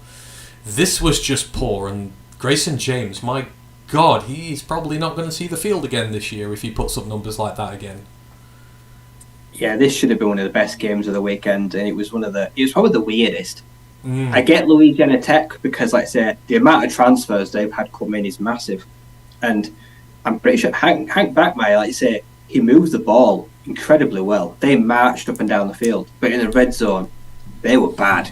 this was just poor. And Grayson James, my God, he's probably not going to see the field again this year if he puts up numbers like that again. Yeah, this should have been one of the best games of the weekend, and it was probably the weirdest. I get Louisiana Tech because, like I say, the amount of transfers they've had come in is massive. And I'm pretty sure Hank Backmeyer, like you say, he moved the ball incredibly well. They marched up and down the field. But in the red zone, they were bad.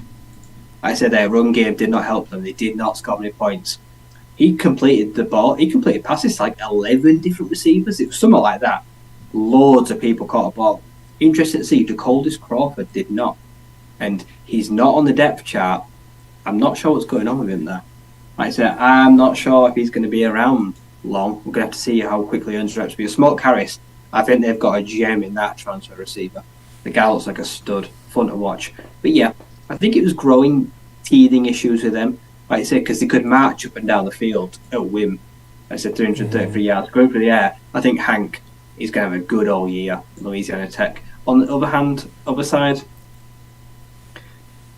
Like I said, their run game did not help them. They did not score many points. He completed passes to like 11 different receivers. It was something like that. Loads of people caught a ball. Interesting to see, DeColdis Crawford did not. And he's not on the depth chart. I'm not sure what's going on with him there. Like I said, I'm not sure if he's going to be around long. We're going to have to see how quickly he earns reps. But Smoke Harris, I think they've got a gem in that transfer receiver. The guy looks like a stud. Fun to watch. But yeah, I think it was growing teething issues with them. Like I said, because they could march up and down the field at a whim. I said 333 yards. Going for the air, I think Hank is going to have a good all year in Louisiana Tech. On the other side,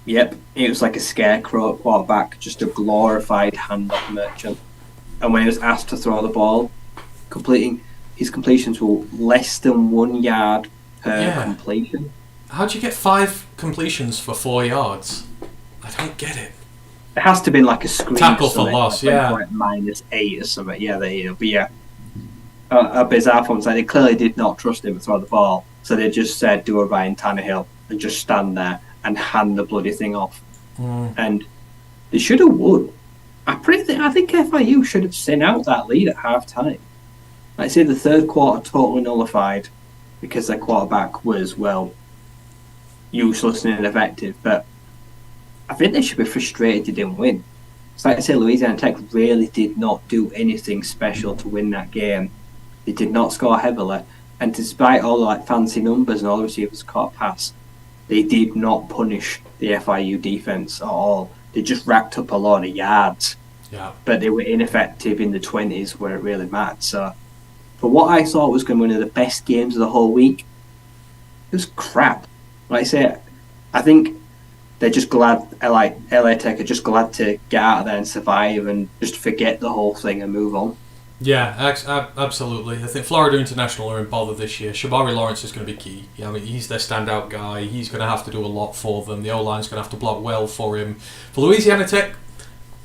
yep, it was like a scarecrow quarterback, just a glorified handoff merchant. And when he was asked to throw the ball, his completions were less than 1 yard per completion. How'd you get 5 completions for 4 yards? I don't get it. It has to have been like a screen. Tackle for loss, like -8 or something. Yeah, there you go. But yeah, a bizarre one. They clearly did not trust him to throw the ball, so they just said, do a Ryan Tannehill and just stand there and hand the bloody thing off. And they should have won. I think FIU should have sent out that lead at half time. Like I say, the third quarter totally nullified because their quarterback was, well, useless and ineffective. But I think they should be frustrated they didn't win. So like I say, Louisiana Tech really did not do anything special to win that game. They did not score heavily. And despite all the fancy numbers and all the receivers caught a pass, they did not punish the FIU defense at all. They just racked up a lot of yards. Yeah. But they were ineffective in the 20s where it really mattered. So for what I thought was going to be one of the best games of the whole week, it was crap. Like I say, I think they're just glad, LA Tech are just glad to get out of there and survive and just forget the whole thing and move on. Yeah, absolutely. I think Florida International are in bother this year. Shabari Lawrence is going to be key. I mean, he's their standout guy. He's going to have to do a lot for them. The O-line's going to have to block well for him. For Louisiana Tech,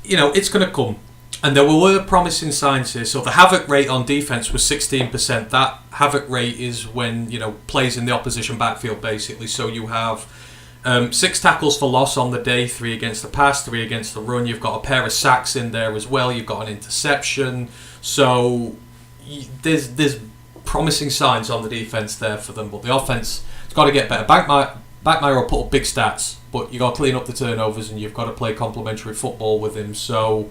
it's going to come. And there were promising signs here. So the havoc rate on defense was 16%. That havoc rate is when, plays in the opposition backfield, basically. So you have 6 tackles for loss on the day, 3 against the pass, 3 against the run. You've got a pair of sacks in there as well. You've got an interception. So there's promising signs on the defense there for them, but the offense has got to get better. Backmeyer will put up big stats, but you got to clean up the turnovers and you've got to play complementary football with him. So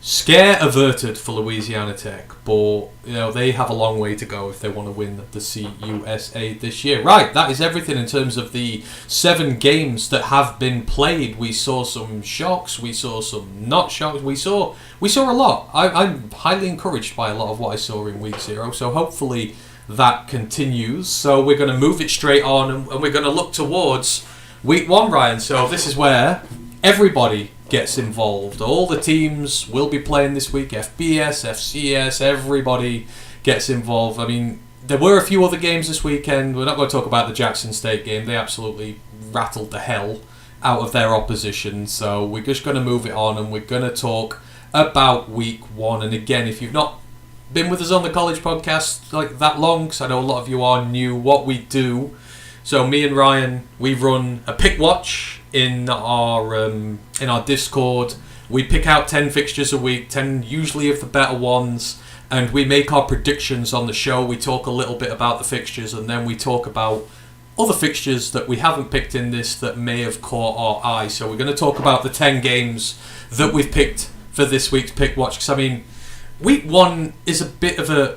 scare averted for Louisiana Tech, but they have a long way to go if they want to win the CUSA this year. Right, that is everything in terms of the 7 games that have been played. We saw some shocks, we saw some not shocks, we saw a lot. I'm highly encouraged by a lot of what I saw in week 0, so hopefully that continues. So we're going to move it straight on and we're going to look towards week 1, Ryan. So this is where everybody gets involved. All the teams will be playing this week. FBS, FCS, everybody gets involved. I mean, there were a few other games this weekend. We're not going to talk about the Jackson State game. They absolutely rattled the hell out of their opposition. So we're just going to move it on and we're going to talk about week 1. And again, if you've not been with us on the college podcast like that long, because I know a lot of you are new, what we do. So me and Ryan, we run a pick watch in our Discord. We pick out 10 fixtures a week, 10 usually of the better ones, and we make our predictions on the show. We talk a little bit about the fixtures, and then we talk about other fixtures that we haven't picked in this that may have caught our eye. So we're going to talk about the 10 games that we've picked for this week's pick watch, because I mean, week 1 is a bit of a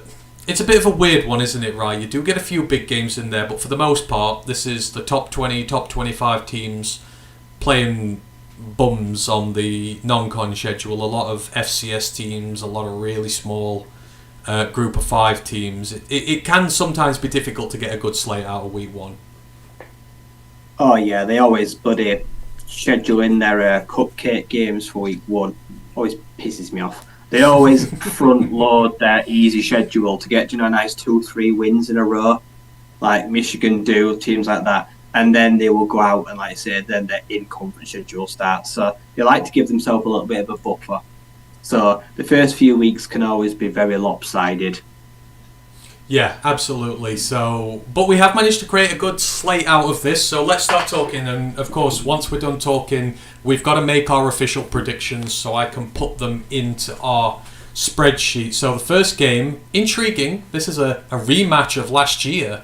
weird one, isn't it, right? You do get a few big games in there, but for the most part, this is the top 20, top 25 teams playing bums on the non-con schedule. A lot of FCS teams, a lot of really small group of 5 teams. It can sometimes be difficult to get a good slate out of week 1. Oh yeah, they always bloody schedule in their cupcake games for week 1. Always pisses me off. They always front load their easy schedule to get a nice 2-3 wins in a row, like Michigan do, teams like that. And then they will go out and, like I say, then their in-conference schedule starts. So they like to give themselves a little bit of a buffer. So the first few weeks can always be very lopsided. Yeah, absolutely. So, but we have managed to create a good slate out of this. So let's start talking. And of course, once we're done talking, we've got to make our official predictions so I can put them into our spreadsheet. So the first game, intriguing. This is a rematch of last year.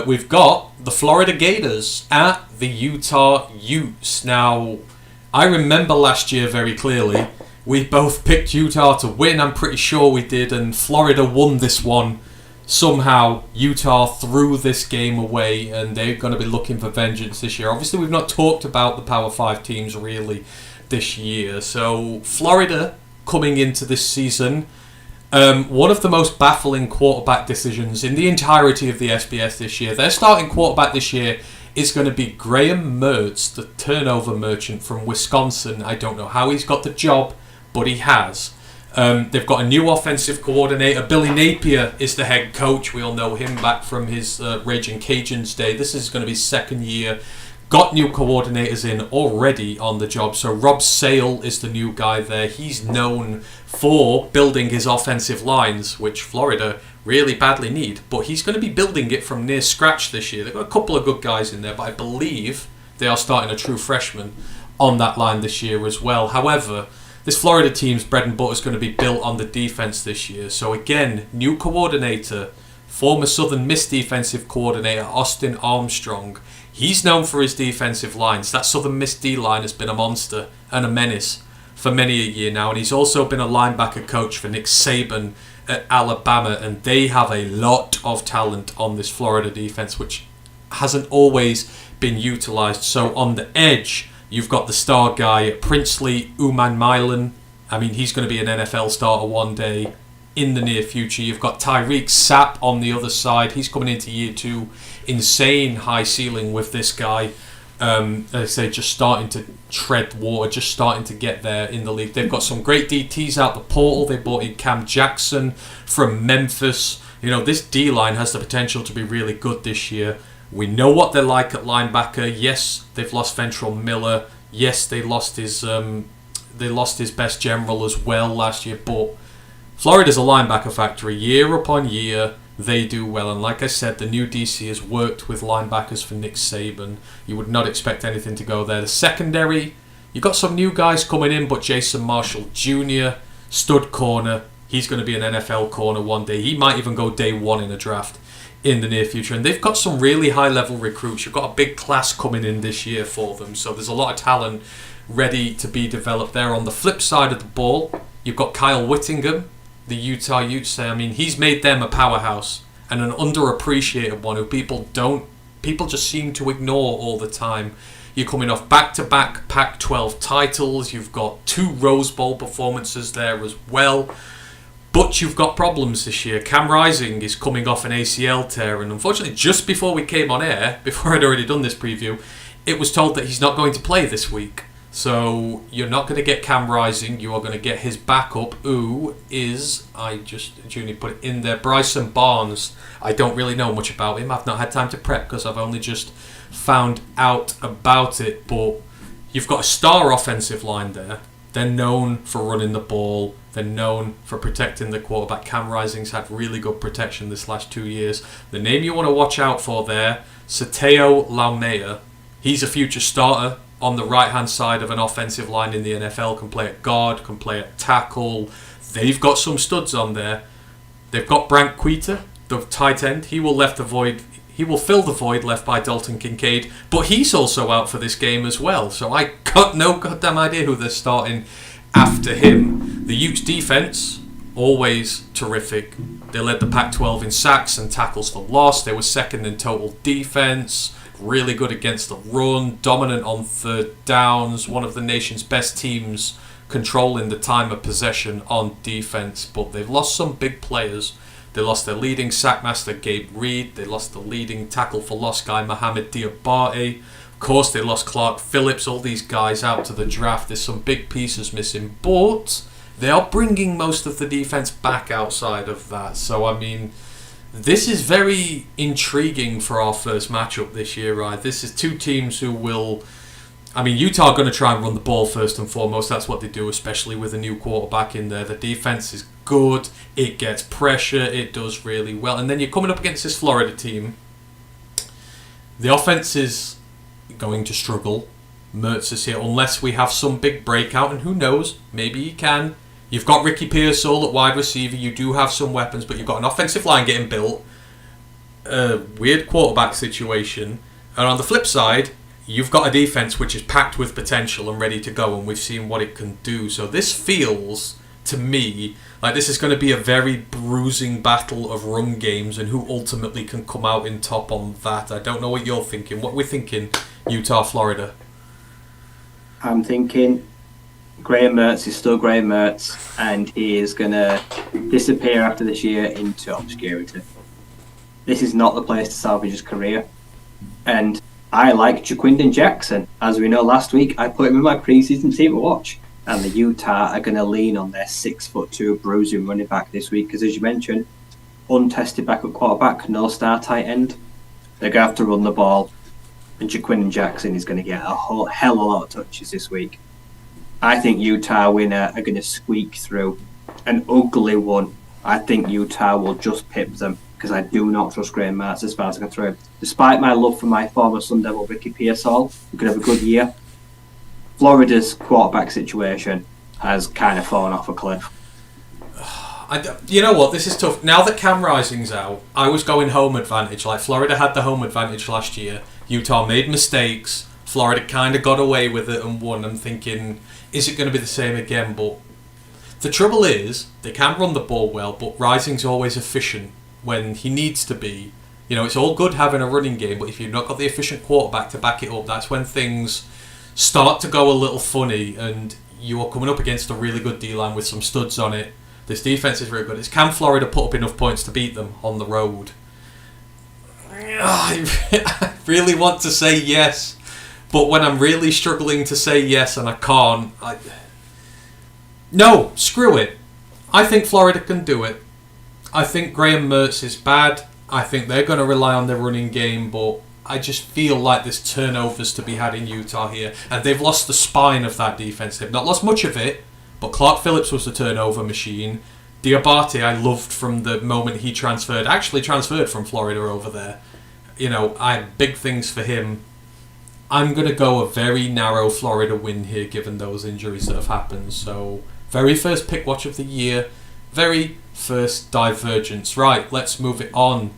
We've got the Florida Gators at the Utah Utes. Now, I remember last year very clearly. We both picked Utah to win. I'm pretty sure we did. And Florida won this one. Somehow Utah threw this game away and they're going to be looking for vengeance this year. Obviously, we've not talked about the Power 5 teams really this year. So Florida coming into this season, one of the most baffling quarterback decisions in the entirety of the SBS this year. Their starting quarterback this year is going to be Graham Mertz, the turnover merchant from Wisconsin. I don't know how he's got the job, but he has. They've got a new offensive coordinator. Billy Napier is the head coach. We all know him back from his Raging Cajuns day. This is going to be his second year. Got new coordinators in already on the job. So Rob Sale is the new guy there. He's known for building his offensive lines, which Florida really badly need. But he's going to be building it from near scratch this year. They've got a couple of good guys in there, but I believe they are starting a true freshman on that line this year as well. However, this Florida team's bread and butter is going to be built on the defense this year. So again, new coordinator, former Southern Miss defensive coordinator Austin Armstrong. He's known for his defensive lines. That Southern Miss D-line has been a monster and a menace for many a year now. And he's also been a linebacker coach for Nick Saban at Alabama. And they have a lot of talent on this Florida defense, which hasn't always been utilized. So on the edge, you've got the star guy, Princely Umanmielen. I mean, he's going to be an NFL starter one day in the near future. You've got Tyreek Sapp on the other side. He's coming into year 2. Insane high ceiling with this guy. As I say, just starting to tread water, just starting to get there in the league. They've got some great DTs out the portal. They brought in Cam Jackson from Memphis. You know, this D-line has the potential to be really good this year. We know what they're like at linebacker. Yes, they've lost Ventrell Miller. Yes, they lost his best general as well last year. But Florida's a linebacker factory. Year upon year, they do well. And like I said, the new DC has worked with linebackers for Nick Saban. You would not expect anything to go there. The secondary, you got some new guys coming in, but Jason Marshall Jr., stud corner. He's going to be an NFL corner one day. He might even go day 1 in a draft in the near future. And they've got some really high-level recruits. You've got a big class coming in this year for them. So there's a lot of talent ready to be developed there. On the flip side of the ball, you've got Kyle Whittingham, the Utah Utes. I mean, he's made them a powerhouse and an underappreciated one who people just seem to ignore all the time. You're coming off back-to-back Pac-12 titles. You've got 2 Rose Bowl performances there as well. But you've got problems this year. Cam Rising is coming off an ACL tear, and unfortunately, just before we came on air, before I'd already done this preview, it was told that he's not going to play this week. So you're not going to get Cam Rising. You are going to get his backup, who is, Junie put it in there, Bryson Barnes. I don't really know much about him. I've not had time to prep because I've only just found out about it. But you've got a star offensive line there. They're known for running the ball. They're known for protecting the quarterback. Cam Rising's had really good protection this last 2 years. The name you want to watch out for there, Sateo Laumea. He's a future starter on the right-hand side of an offensive line in the NFL. Can play at guard, can play at tackle. They've got some studs on there. They've got Brank Quita, the tight end. He will fill the void left by Dalton Kincaid, but he's also out for this game as well. So I got no goddamn idea who they're starting after him. The Utes defense, always terrific. They led the Pac-12 in sacks and tackles for loss. They were second in total defense. Really good against the run. Dominant on third downs. One of the nation's best teams controlling the time of possession on defense. But they've lost some big players. They lost their leading sackmaster, Gabe Reed. They lost the leading tackle for loss guy, Mohamed Diabate. Of course, they lost Clark Phillips. All these guys out to the draft. There's some big pieces missing. But they are bringing most of the defense back outside of that. So, I mean, this is very intriguing for our first matchup this year, right? This is 2 teams who will... I mean, Utah are going to try and run the ball first and foremost. That's what they do, especially with a new quarterback in there. The defense is good. It gets pressure. It does really well. And then you're coming up against this Florida team. The offense is going to struggle. Mertz is here unless we have some big breakout, and who knows, maybe he can. You've got Ricky Pearsall at wide receiver. You do have some weapons, but you've got an offensive line getting built. A weird quarterback situation. And on the flip side, you've got a defense which is packed with potential and ready to go, and we've seen what it can do. So this feels, to me, like this is going to be a very bruising battle of run games and who ultimately can come out in top on that. I don't know what you're thinking. What we're thinking, Utah, Florida. I'm thinking Graham Mertz is still Graham Mertz, and he is going to disappear after this year into obscurity. This is not the place to salvage his career. And I like Jaquindon Jackson. As we know last week, I put him in my preseason team to watch. And the Utah are going to lean on their 6'2" bruising running back this week, because as you mentioned, untested backup quarterback, no star tight end. They're going to have to run the ball. And Jaquindon Jackson is going to get a whole hell of a lot of touches this week. I think Utah winner are going to squeak through an ugly one. I think Utah will just pip them, because I do not trust Graham Mertz as far as I can throw him. Despite my love for my former Sun Devil Ricky Pearsall, who could have a good year, Florida's quarterback situation, has kind of fallen off a cliff. You know what? This is tough. Now that Cam Rising's out, I was going home advantage. Like Florida had the home advantage last year. Utah made mistakes. Florida kind of got away with it and won. I'm thinking, is it going to be the same again? But the trouble is, they can run the ball well, but Rising's always efficient when he needs to be. You know, it's all good having a running game, but if you've not got the efficient quarterback to back it up, that's when things start to go a little funny, and you are coming up against a really good D-line with some studs on it. This defense is very good. It's can Florida put up enough points to beat them on the road? I really want to say yes, but when I'm really struggling to say yes and I can't, no, screw it. I think Florida can do it. I think Graham Mertz is bad. I think they're going to rely on their running game, but I just feel like there's turnovers to be had in Utah here, and they've lost the spine of that defense. They've not lost much of it, but Clark Phillips was the turnover machine. Diabate I loved from the moment he actually transferred from Florida over there. You know, I have big things for him. I'm going to go a very narrow Florida win here, given those injuries that have happened. So, very first pick watch of the year, very first divergence. Right, let's move it on.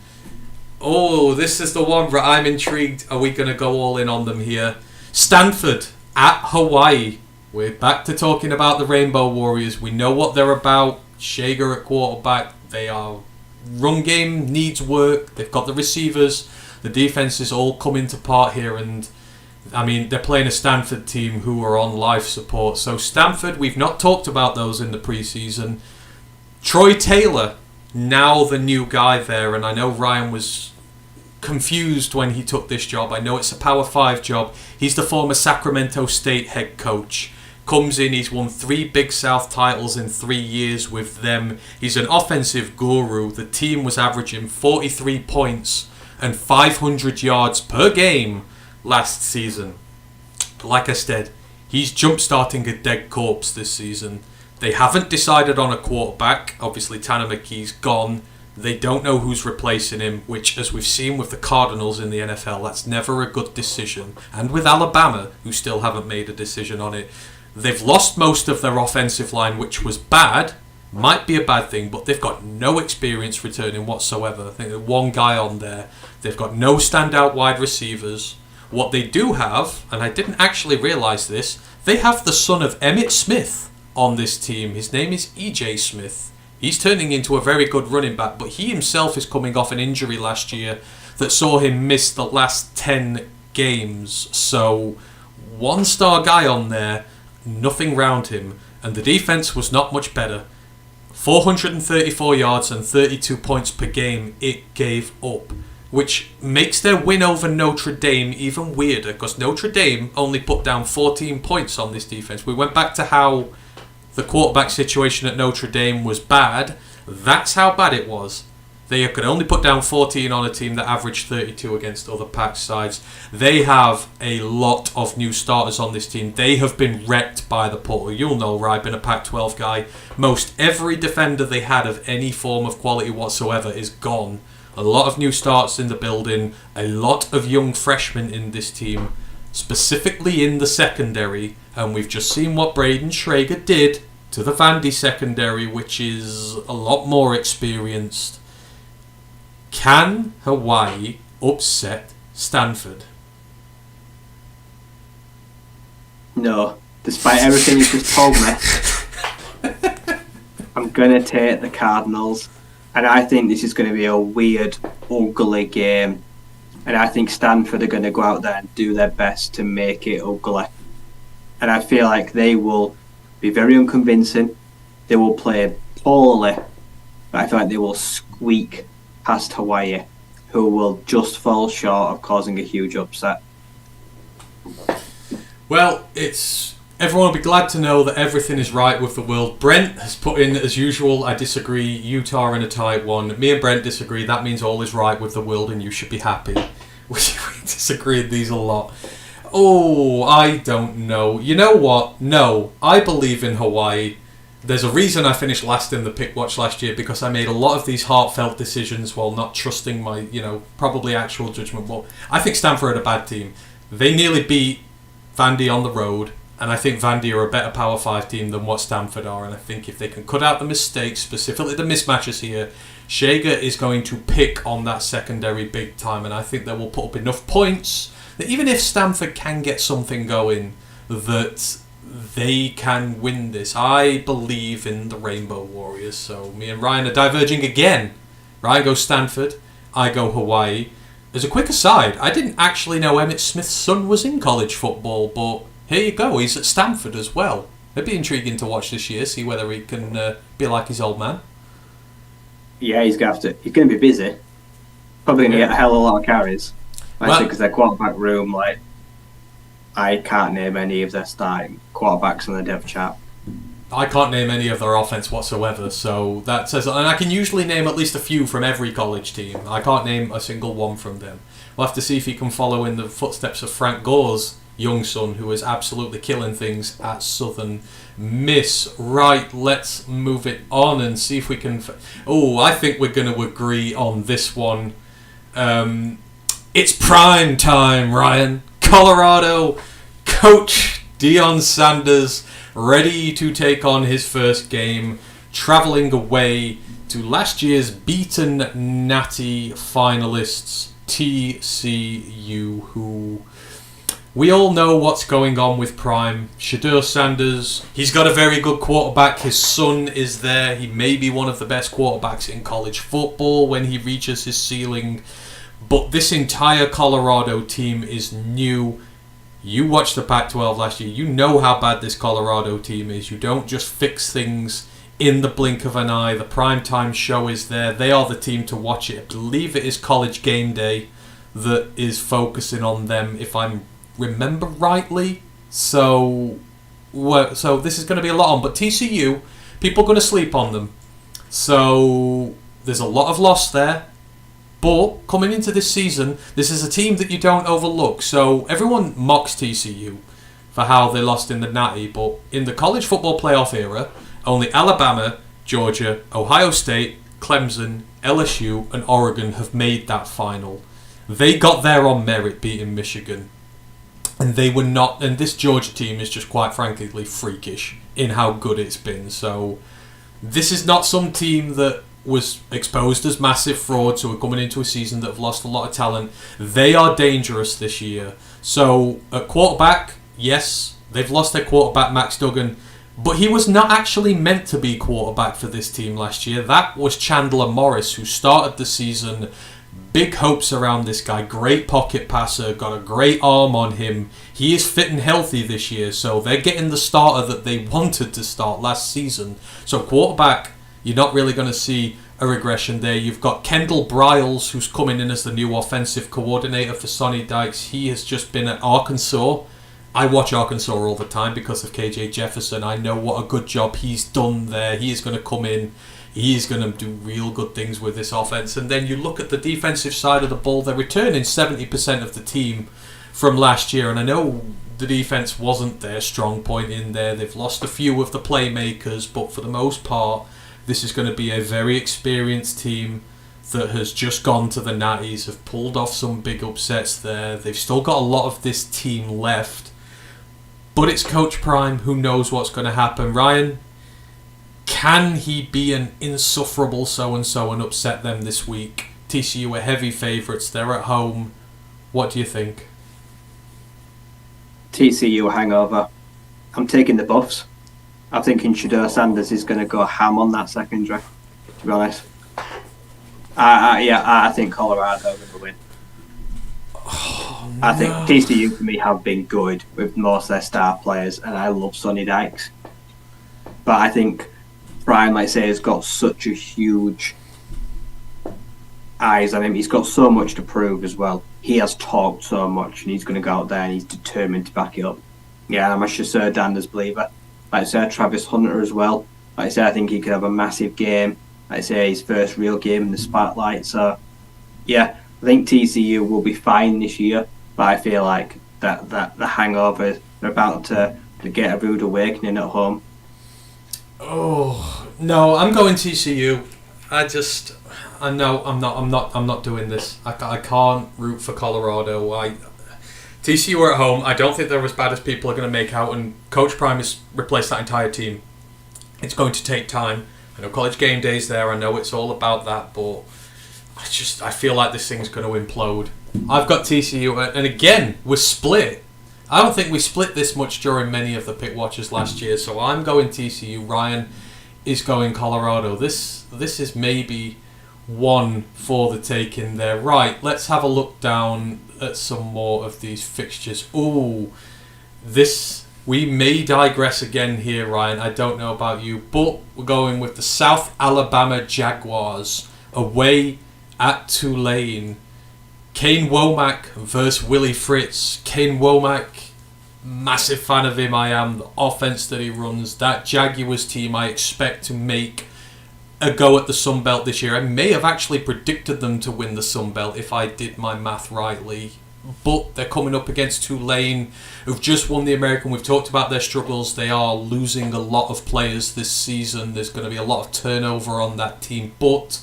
Oh, this is the one where I'm intrigued. Are we going to go all in on them here? Stanford at Hawaii. We're back to talking about the Rainbow Warriors. We know what they're about. Shager at quarterback. They are run game needs work. They've got the receivers. The defense is all coming to part here, and I mean they're playing a Stanford team who are on life support. So Stanford, we've not talked about those in the preseason. Troy Taylor, now the new guy there, and I know Ryan was confused when he took this job. I know it's a Power 5 job. He's the former Sacramento State head coach. Comes in, he's won 3 Big South titles in 3 years with them. He's an offensive guru. The team was averaging 43 points and 500 yards per game last season. Like I said, he's jump-starting a dead corpse this season. They haven't decided on a quarterback. Obviously, Tanner McKee's gone. They don't know who's replacing him, which, as we've seen with the Cardinals in the NFL, that's never a good decision. And with Alabama, who still haven't made a decision on it. They've lost most of their offensive line, which was bad. Might be a bad thing, but they've got no experience returning whatsoever. I think there's one guy on there. They've got no standout wide receivers. What they do have, and I didn't actually realise this, they have the son of Emmitt Smith on this team. His name is E.J. Smith. He's turning into a very good running back, but he himself is coming off an injury last year that saw him miss the last 10 games. So, one-star guy on there, nothing round him, and the defense was not much better. 434 yards and 32 points per game it gave up, which makes their win over Notre Dame even weirder, because Notre Dame only put down 14 points on this defense. We went back to how the quarterback situation at Notre Dame was bad. That's how bad it was. They could only put down 14 on a team that averaged 32 against other Pac sides. They have a lot of new starters on this team. They have been wrecked by the portal. You'll know, right? I've been a Pac-12 guy. Most every defender they had of any form of quality whatsoever is gone. A lot of new starts in the building. A lot of young freshmen in this team, specifically in the secondary. And we've just seen what Braden Schrager did to the Vandy secondary, which is a lot more experienced. Can Hawaii upset Stanford? No. Despite everything you've just told me, I'm going to take the Cardinals. And I think this is going to be a weird, ugly game. And I think Stanford are going to go out there and do their best to make it ugly. And I feel like they will be very unconvincing. They will play poorly. But I feel like they will squeak past Hawaii, who will just fall short of causing a huge upset. Well, everyone will be glad to know that everything is right with the world. Brent has put in, as usual, I disagree, Utah in a tight one. Me and Brent disagree. That means all is right with the world and you should be happy. We disagree with these a lot. Oh, I don't know. You know what? No, I believe in Hawaii. There's a reason I finished last in the pick watch last year, because I made a lot of these heartfelt decisions while not trusting my, probably actual judgment. But I think Stanford are a bad team. They nearly beat Vandy on the road. And I think Vandy are a better Power 5 team than what Stanford are. And I think if they can cut out the mistakes, specifically the mismatches here, Shager is going to pick on that secondary big time. And I think they will put up enough points that even if Stanford can get something going, that they can win this. I believe in the Rainbow Warriors. So me and Ryan are diverging again. Ryan goes Stanford. I go Hawaii. As a quick aside, I didn't actually know Emmitt Smith's son was in college football, but here you go, he's at Stanford as well. It'd be intriguing to watch this year, see whether he can be like his old man. Yeah, he's going to be busy. Probably going to get a hell of a lot of carries. Because their quarterback room, like, I can't name any of their starting quarterbacks on the depth chart. I can't name any of their offense whatsoever, so that says... And I can usually name at least a few from every college team. I can't name a single one from them. We'll have to see if he can follow in the footsteps of Frank Gore's young son, who is absolutely killing things at Southern Miss. Right, let's move it on and see if we can... I think we're going to agree on this one. It's prime time, Ryan. Colorado coach Deion Sanders ready to take on his first game, travelling away to last year's beaten Natty finalists, TCU, who... We all know what's going on with Prime. Shedeur Sanders, he's got a very good quarterback. His son is there. He may be one of the best quarterbacks in college football when he reaches his ceiling. But this entire Colorado team is new. You watched the Pac-12 last year. You know how bad this Colorado team is. You don't just fix things in the blink of an eye. The primetime show is there. They are the team to watch it. I believe it is College Game Day that is focusing on them, if I'm remember rightly. So this is going to be a lot on. But TCU, people are going to sleep on them. So there's a lot of loss there. But coming into this season, this is a team that you don't overlook. So everyone mocks TCU for how they lost in the Natty. But in the college football playoff era, only Alabama, Georgia, Ohio State, Clemson, LSU, and Oregon have made that final. They got there on merit, beating Michigan. And they were not, and this Georgia team is just quite frankly freakish in how good it's been. So this is not some team that was exposed as massive frauds who are coming into a season that have lost a lot of talent. They are dangerous this year. So at quarterback, yes, they've lost their quarterback Max Duggan, but he was not actually meant to be quarterback for this team last year. That was Chandler Morris, who started the season. Big hopes around this guy. Great pocket passer. Got a great arm on him. He is fit and healthy this year. So they're getting the starter that they wanted to start last season. So quarterback, you're not really going to see a regression there. You've got Kendall Briles, who's coming in as the new offensive coordinator for Sonny Dykes. He has just been at Arkansas. I watch Arkansas all the time because of KJ Jefferson. I know what a good job he's done there. He is going to come in. He's going to do real good things with this offense. And then you look at the defensive side of the ball, they're returning 70% of the team from last year. And I know the defense wasn't their strong point in there. They've lost a few of the playmakers, but for the most part, this is going to be a very experienced team that has just gone to the Natties, have pulled off some big upsets there. They've still got a lot of this team left. But it's Coach Prime who knows what's going to happen. Ryan, can he be an insufferable so-and-so and upset them this week? TCU are heavy favourites. They're at home. What do you think? TCU hangover. I'm taking the Buffs. I'm thinking Shedeur Sanders is going to go ham on that secondary, to be honest. I think Colorado are going to win. Oh, no. I think TCU for me have been good with most of their star players, and I love Sonny Dykes. But I think Brian, like I say, has got such a huge eyes on him. He's got so much to prove as well. He has talked so much, and he's going to go out there and he's determined to back it up. Yeah, I'm a Shedeur Sanders believer. Like I say, Travis Hunter as well. Like I say, I think he could have a massive game. Like I say, his first real game in the spotlight. So, yeah, I think TCU will be fine this year. But I feel like that the hangover, they're about to get a rude awakening at home. Oh no, I'm going TCU. I'm not doing this. I can't root for Colorado. TCU are at home. I don't think they're as bad as people are going to make out, and Coach Prime has replaced that entire team. It's going to take time. I know College Game Day's there. I know it's all about that, but I feel like this thing's going to implode. I've got TCU, and again, we're split. I don't think we split this much during many of the Pick Watchers last year, so I'm going TCU. Ryan is going Colorado. This is maybe one for the taking there. Right, let's have a look down at some more of these fixtures. Ooh, we may digress again here, Ryan. I don't know about you, but we're going with the South Alabama Jaguars away at Tulane. Kane Womack versus Willie Fritz. Kane Womack, massive fan of him I am. The offense that he runs, that Jaguars team I expect to make a go at the Sun Belt this year. I may have actually predicted them to win the Sun Belt if I did my math rightly. But they're coming up against Tulane, who've just won the American. We've talked about their struggles. They are losing a lot of players this season. There's going to be a lot of turnover on that team. But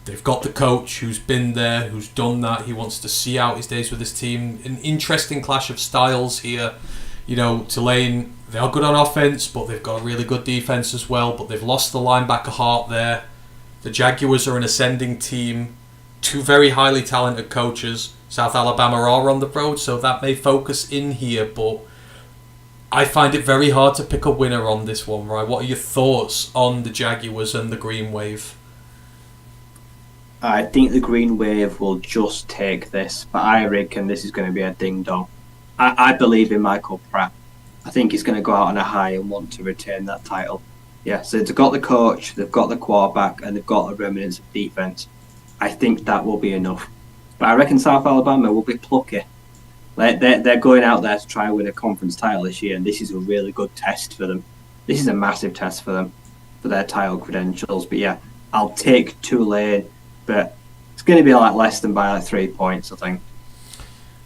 they've got the coach who's been there, who's done that. He wants to see out his days with his team. An interesting clash of styles here. Tulane, they are good on offense, but they've got a really good defense as well. But they've lost the linebacker heart there. The Jaguars are an ascending team. Two very highly talented coaches. South Alabama are on the road, so that may focus in here. But I find it very hard to pick a winner on this one, right? What are your thoughts on the Jaguars and the Green Wave? I think the Green Wave will just take this, but I reckon this is going to be a ding-dong. I believe in Michael Pratt. I think he's going to go out on a high and want to retain that title. Yeah, so they've got the coach, they've got the quarterback, and they've got a remnants of defense. I think that will be enough. But I reckon South Alabama will be plucky. They're going out there to try and win a conference title this year, and this is a really good test for them. This is a massive test for them, for their title credentials. But yeah, I'll take Tulane, but it's going to be less than by 3 points, I think.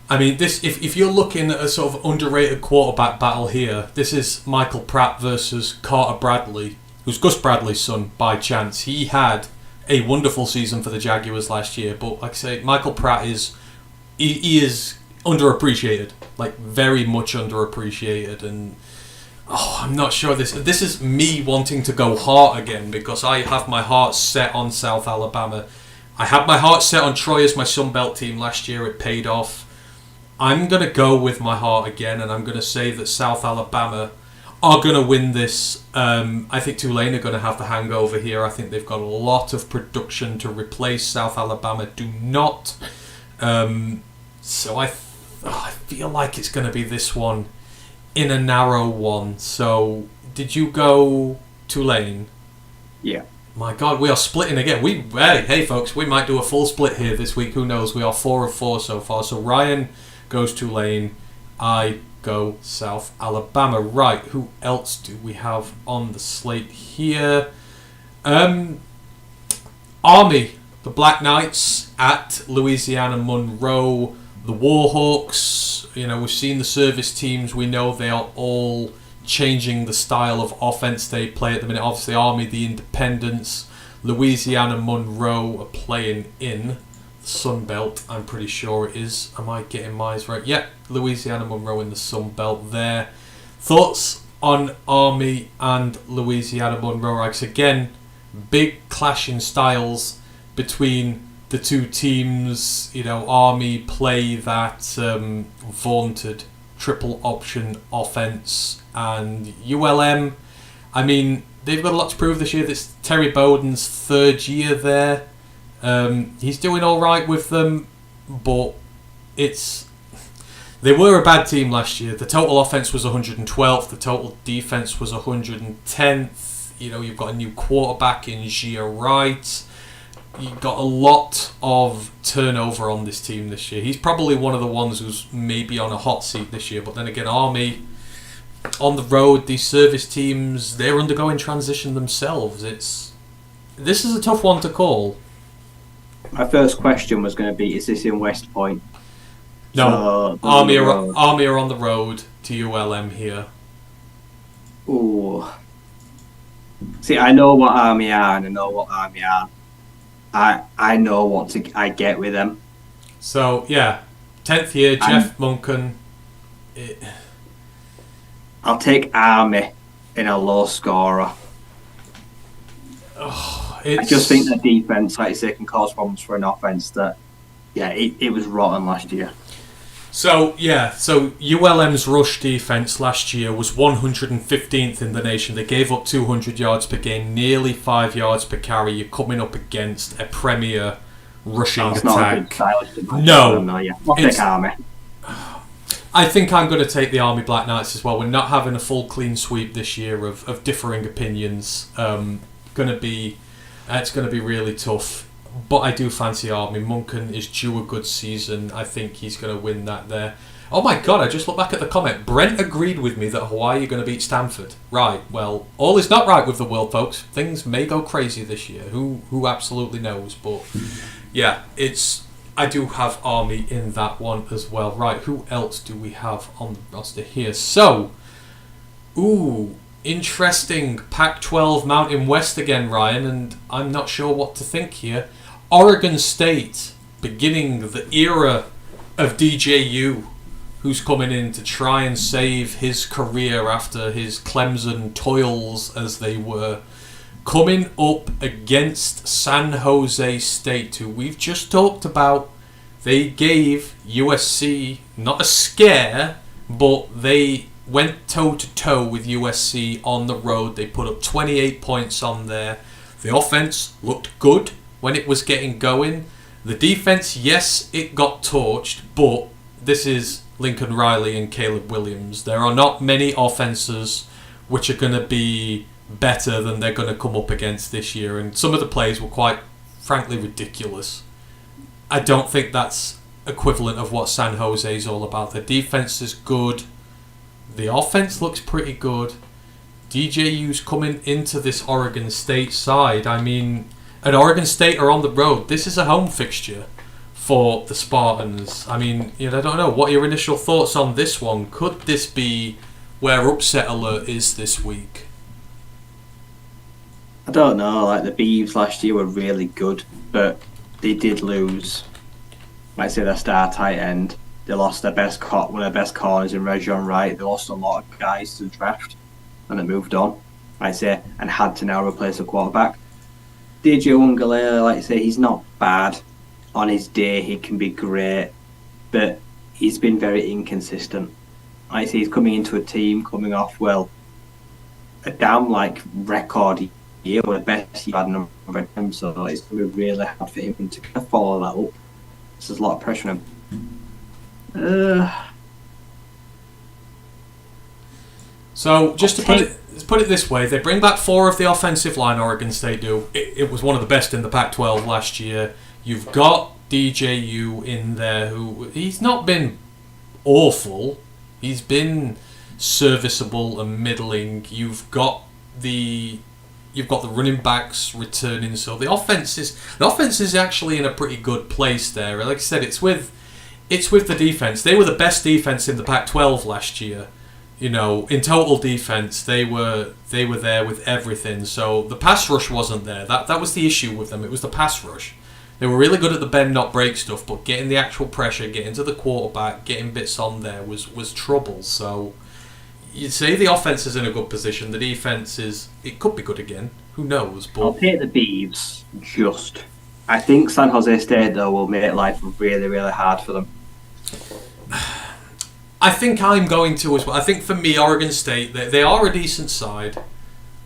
I mean, this if you're looking at a sort of underrated quarterback battle here, this is Michael Pratt versus Carter Bradley, who's Gus Bradley's son by chance. He had a wonderful season for the Jaguars last year, but like I say, Michael Pratt is underappreciated, very much underappreciated, and I'm not sure this is me wanting to go heart again because I have my heart set on South Alabama. I had my heart set on Troy as my Sun Belt team last year. It paid off. I'm going to go with my heart again, and I'm going to say that South Alabama are going to win this. I think Tulane are going to have the hangover here. I think they've got a lot of production to replace. South Alabama do not. So I feel like it's going to be this one in a narrow one. So did you go Tulane? Yeah. My God, we are splitting again. Hey folks, we might do a full split here this week. Who knows? We are 4 of 4 so far. So Ryan goes Tulane. I go South Alabama. Right, who else do we have on the slate here? Army, the Black Knights at Louisiana Monroe. The Warhawks, we've seen the service teams. We know they are all changing the style of offense they play at the minute. Obviously, Army, the Independents, Louisiana Monroe are playing in the Sun Belt. I'm pretty sure it is. Am I getting mine right? Yep, Louisiana Monroe in the Sun Belt there. Thoughts on Army and Louisiana Monroe? Right, again, big clashing styles between the two teams. Army play that vaunted triple option offense, and ULM, I mean, they've got a lot to prove this year. This Terry Bowden's third year there. He's doing all right with them, but they were a bad team last year. The total offense was 112th. The total defense was 110th. You've got a new quarterback in Gia Wright. You've got a lot of turnover on this team this year. He's probably one of the ones who's maybe on a hot seat this year. But then again, Army, on the road, these service teams, they're undergoing transition themselves. This is a tough one to call. My first question was going to be, is this in West Point? No, Army are on the road to ULM here. Ooh. See, I know what Army are, and I know what Army are. I know what I get with them. So, yeah, 10th year, Jeff Munkin, I'll take Army in a low scorer. I just think the defense, like you say, can cause problems for an offense that, it was rotten last year. So ULM's rush defense last year was 115th in the nation. They gave up 200 yards per game, nearly 5 yards per carry. You're coming up against a premier rushing attack. Not a good stylistic I'll take Army. I think I'm going to take the Army Black Knights as well. We're not having a full clean sweep this year of differing opinions. It's going to be really tough. But I do fancy Army. Munkin is due a good season. I think he's going to win that there. Oh my god, I just looked back at the comment. Brent agreed with me that Hawaii are going to beat Stanford. Right, well, all is not right with the world, folks. Things may go crazy this year. Who absolutely knows? But yeah, I do have Army in that one as well. Right, who else do we have on the roster here? So, interesting Pac-12 Mountain West again, Ryan, and I'm not sure what to think here. Oregon State, beginning the era of DJU, who's coming in to try and save his career after his Clemson toils, as they were, coming up against San Jose State, who we've just talked about. They gave USC not a scare, but they went toe-to-toe with USC on the road. They put up 28 points on there. The offense looked good when it was getting going. The defense, yes, it got torched, but this is Lincoln Riley and Caleb Williams. There are not many offenses which are going to be better than they're going to come up against this year, and some of the plays were quite frankly ridiculous. I don't think that's equivalent of what San Jose is all about. The defense is good. The offense looks pretty good. DJU's coming into this Oregon State side. I mean, and Oregon State are on the road. This is a home fixture for the Spartans. I mean, I don't know. What are your initial thoughts on this one? Could this be where upset alert is this week? I don't know. Like, the Beavs last year were really good, but they did lose, like say, their star tight end. They lost their one of their best corners in Rejon Wright. They lost a lot of guys to the draft, and they moved on, like I say, and had to now replace a quarterback. DJ Ungalea, like I say, he's not bad. On his day, he can be great, but he's been very inconsistent. Like I say, he's coming into a team coming off, a damn record year, or the best he's had in a number of times, so it's going to be really hard for him to follow that up. There's a lot of pressure on him. So just to put it this way, they bring back 4 of the offensive line. Oregon State do. It was one of the best in the Pac-12 last year. You've got DJU in there, who he's not been awful. He's been serviceable and middling. You've got the running backs returning, so the offense is actually in a pretty good place there. Like I said, it's with the defense. They were the best defense in the Pac-12 last year. In total defense, they were there with everything. So the pass rush wasn't there. That was the issue with them. It was the pass rush. They were really good at the bend not break stuff, but getting the actual pressure, getting to the quarterback, getting bits on there was trouble. So you'd say the offense is in a good position. The defense it could be good again. Who knows? But I'll take the Beavs. I think San Jose State though will make life really, really hard for them. I think I'm going to as well. I think for me, Oregon State, they are a decent side.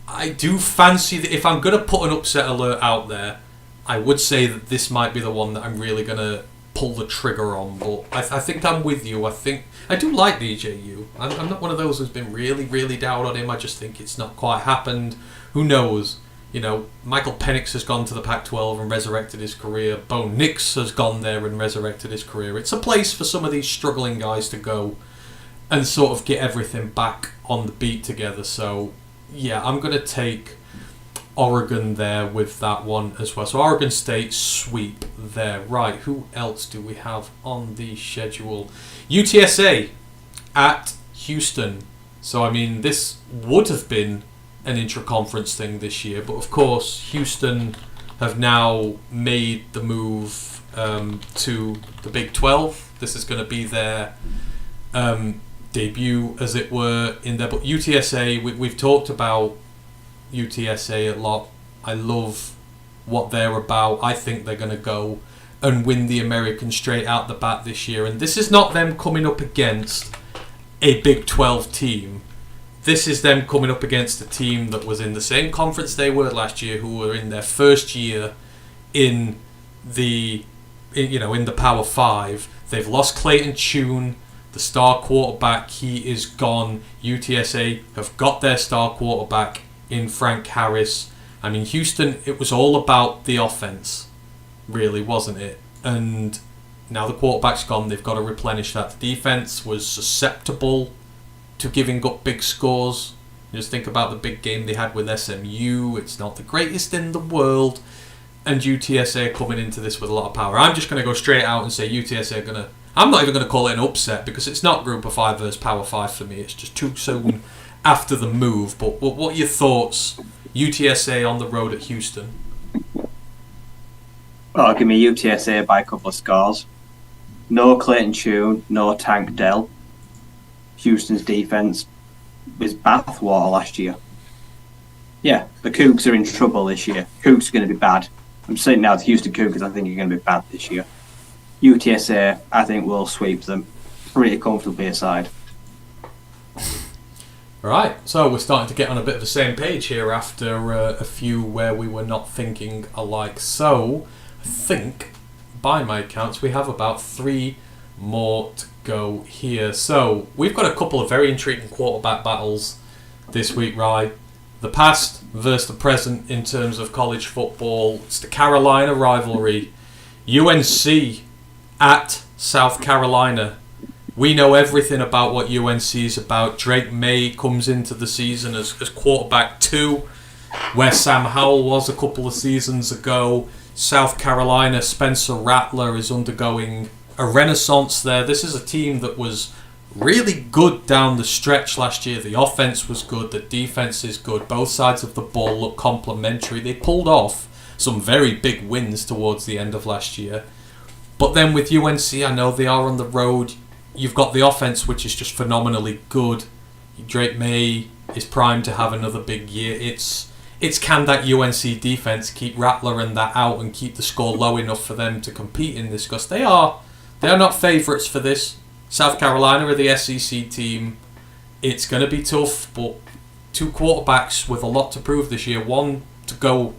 I do fancy that if I'm going to put an upset alert out there, I would say that this might be the one that I'm really going to pull the trigger on. But I think I'm with you. I do like DJU. I'm not one of those who's been really, really down on him. I just think it's not quite happened. Who knows? Michael Penix has gone to the Pac-12 and resurrected his career. Bo Nix has gone there and resurrected his career. It's a place for some of these struggling guys to go and sort of get everything back on the beat together. So, yeah, I'm going to take Oregon there with that one as well. So Oregon State sweep there. Right, who else do we have on the schedule? UTSA at Houston. So, I mean, this would have been an intra-conference thing this year, but of course Houston have now made the move to the Big 12. This is going to be their debut, as it were, in there. But UTSA, we've talked about UTSA a lot. I love what they're about. I think they're going to go and win the American straight out the bat this year. And this is not them coming up against a Big 12 team. This is them coming up against a team that was in the same conference they were last year, who were in their first year in the Power 5. They've lost Clayton Tune, the star quarterback. He is gone. UTSA have got their star quarterback in Frank Harris. I mean, Houston, it was all about the offense, really, wasn't it? And now the quarterback's gone. They've got to replenish that. The defense was susceptible to giving up big scores. Just think about the big game they had with SMU. It's not the greatest in the world. And UTSA are coming into this with a lot of power. I'm just going to go straight out and say UTSA are going to... I'm not even going to call it an upset because it's not Group of 5 versus Power 5 for me. It's just too soon after the move. But what are your thoughts? UTSA on the road at Houston. Well, give me UTSA by a couple of scores. No Clayton Tune, no Tank Dell. Houston's defense was bathwater last year. Yeah, the Cougs are in trouble this year. Cougs are going to be bad. I'm saying now the Houston Cougars, I think, are going to be bad this year. UTSA, I think, will sweep them pretty comfortably aside. Right, so we're starting to get on a bit of the same page here after a few where we were not thinking alike. So, I think, by my accounts, we have about 3 more to go here. So, we've got a couple of very intriguing quarterback battles this week, Rye. The past versus the present in terms of college football. It's the Carolina rivalry. UNC at South Carolina. We know everything about what UNC is about. Drake May comes into the season as quarterback 2, where Sam Howell was a couple of seasons ago. South Carolina, Spencer Rattler is undergoing a renaissance there. This is a team that was really good down the stretch last year. The offense was good, the defense is good. Both sides of the ball look complementary. They pulled off some very big wins towards the end of last year. But then with UNC, I know they are on the road. You've got the offense, which is just phenomenally good. Drake May is primed to have another big year. It's can that UNC defense keep Rattler and that out and keep the score low enough for them to compete in this? Because they are not favourites for this. South Carolina are the SEC team. It's going to be tough, but 2 quarterbacks with a lot to prove this year. One to go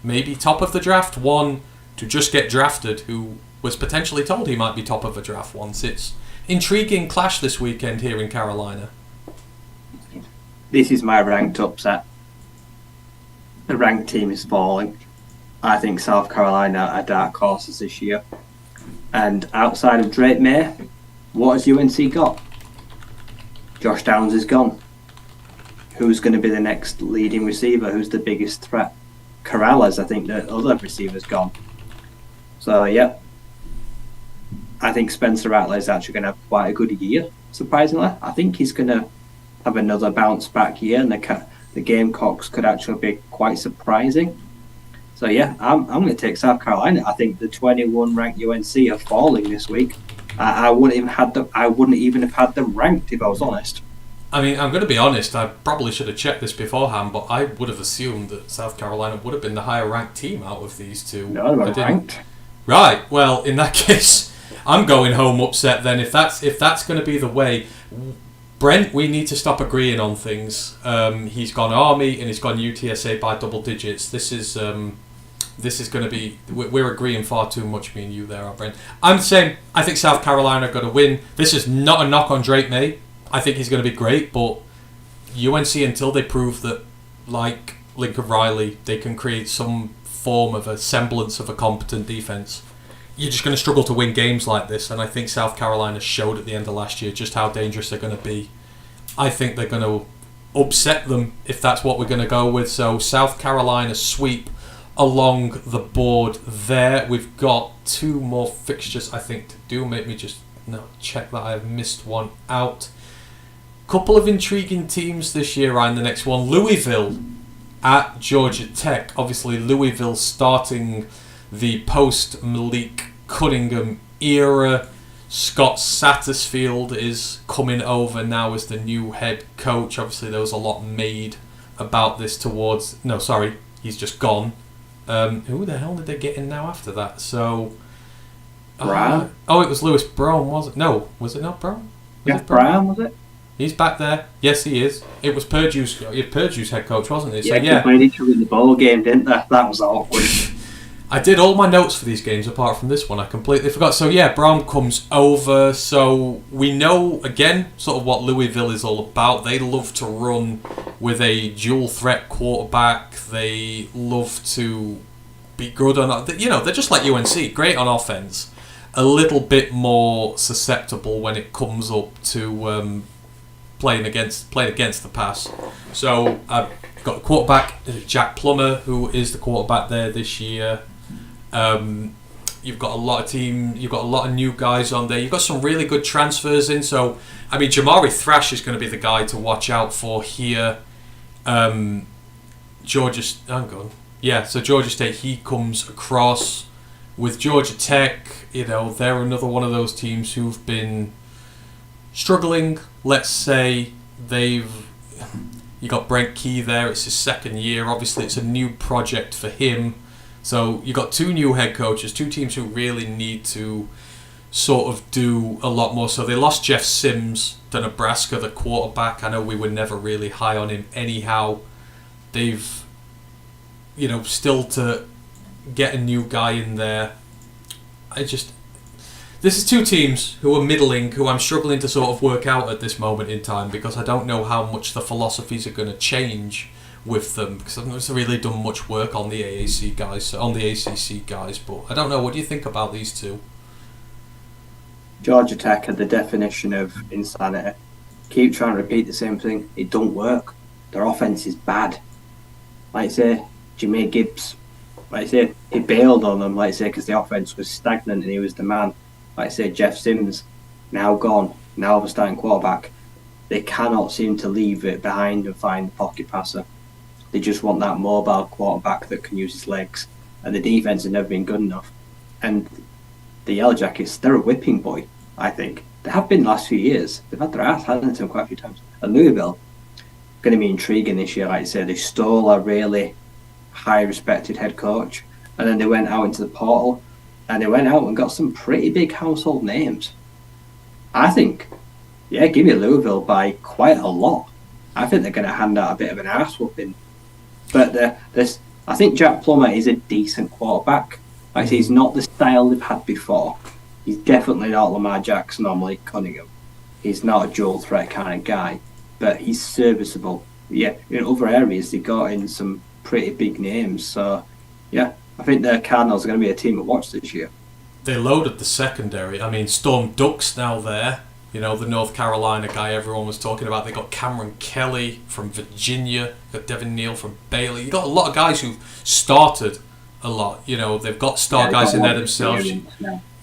maybe top of the draft, one to just get drafted, who was potentially told he might be top of a draft once. It's intriguing clash this weekend here in Carolina. This is my ranked upset. The ranked team is falling. I think South Carolina are dark horses this year. And outside of Drake May, what has UNC got? Josh Downs is gone. Who's going to be the next leading receiver? Who's the biggest threat? Corrales, I think the other receiver's gone. So, yeah. I think Spencer Rattler is actually going to have quite a good year, surprisingly. I think he's going to have another bounce back year, and the Gamecocks could actually be quite surprising. So, yeah, I'm going to take South Carolina. I think the 21 ranked UNC are falling this week. I wouldn't even have had them ranked if I was honest. I mean, I'm going to be honest. I probably should have checked this beforehand, but I would have assumed that South Carolina would have been the higher ranked team out of these two. No, they're ranked. Right. Well, in that case, I'm going home upset. Then, if that's going to be the way, Brent, we need to stop agreeing on things. He's gone Army and he's gone UTSA by double digits. This is going to be... We're agreeing far too much, me and you there, Brent. I'm saying I think South Carolina are going to win. This is not a knock on Drake May. I think he's going to be great, but UNC, until they prove that, like Lincoln Riley, they can create some form of a semblance of a competent defense, you're just going to struggle to win games like this. And I think South Carolina showed at the end of last year just how dangerous they're going to be. I think they're going to upset them if that's what we're going to go with. So South Carolina sweep along the board there. We've got 2 more fixtures, I think, to do. Make me just check that I've missed one out. Couple of intriguing teams this year, Ryan. The next one, Louisville at Georgia Tech. Obviously, Louisville starting the post-Malik Cunningham era. Scott Satterfield is coming over now as the new head coach. Obviously, there was a lot made about this towards... No, sorry, he's just gone. Who the hell did they get in now after that? So... Brown? It was Lewis Brown, was it? No, was it not Brown? Jeff Brown, was it? He's back there. Yes, he is. It was Purdue's head coach, wasn't it? Yeah, they played each other in the ball game, didn't they? That was awkward. I did all my notes for these games apart from this one. I completely forgot. So yeah, Brown comes over. So we know, again, sort of what Louisville is all about. They love to run with a dual threat quarterback. They love to be good on... they're just like UNC. Great on offense. A little bit more susceptible when it comes up to playing against the pass. So I've got the quarterback, Jack Plummer, who is the quarterback there this year. You've got a lot of new guys on there. You've got some really good transfers in. So, I mean, Jamari Thrash is going to be the guy to watch out for here. Georgia State, he comes across with Georgia Tech. They're another one of those teams who've been struggling. Let's say you got Brent Key there. It's his second year. Obviously, it's a new project for him. So you got two new head coaches, two teams who really need to sort of do a lot more. So they lost Jeff Sims to Nebraska, the quarterback. I know we were never really high on him anyhow. They've, still to get a new guy in there. This is two teams who are middling, who I'm struggling to sort of work out at this moment in time because I don't know how much the philosophies are going to change with them because I've not really done much work on the ACC guys, but I don't know. What do you think about these two? Georgia Tech are the definition of insanity. Keep trying to repeat the same thing. It don't work. Their offense is bad. Like I say, Jameer Gibbs, like I say, he bailed on them, like I say, because the offense was stagnant and he was the man. Like I say, Jeff Sims, now gone, now the starting quarterback. They cannot seem to leave it behind and find the pocket passer. They just want that mobile quarterback that can use his legs. And the defense has never been good enough. And the Yellow Jackets, they're a whipping boy, I think. They have been the last few years. They've had their ass handed to them quite a few times. And Louisville, going to be intriguing this year, like I say. They stole a really high respected head coach. And then they went out into the portal. And they went out and got some pretty big household names. I think, give me Louisville by quite a lot. I think they're going to hand out a bit of an ass whooping. But I think Jack Plummer is a decent quarterback. Like I say, he's not the style they've had before. He's definitely not Lamar Jackson or Malik Cunningham. He's not a dual threat kind of guy. But he's serviceable. Yeah, in other areas, they got in some pretty big names. So, I think the Cardinals are going to be a team to watch this year. They loaded the secondary. I mean, Storm Duck's now there. The North Carolina guy everyone was talking about. They got Cameron Kelly from Virginia. Got Devin Neal from Baylor. You got a lot of guys who've started a lot. They've got star guys in there themselves.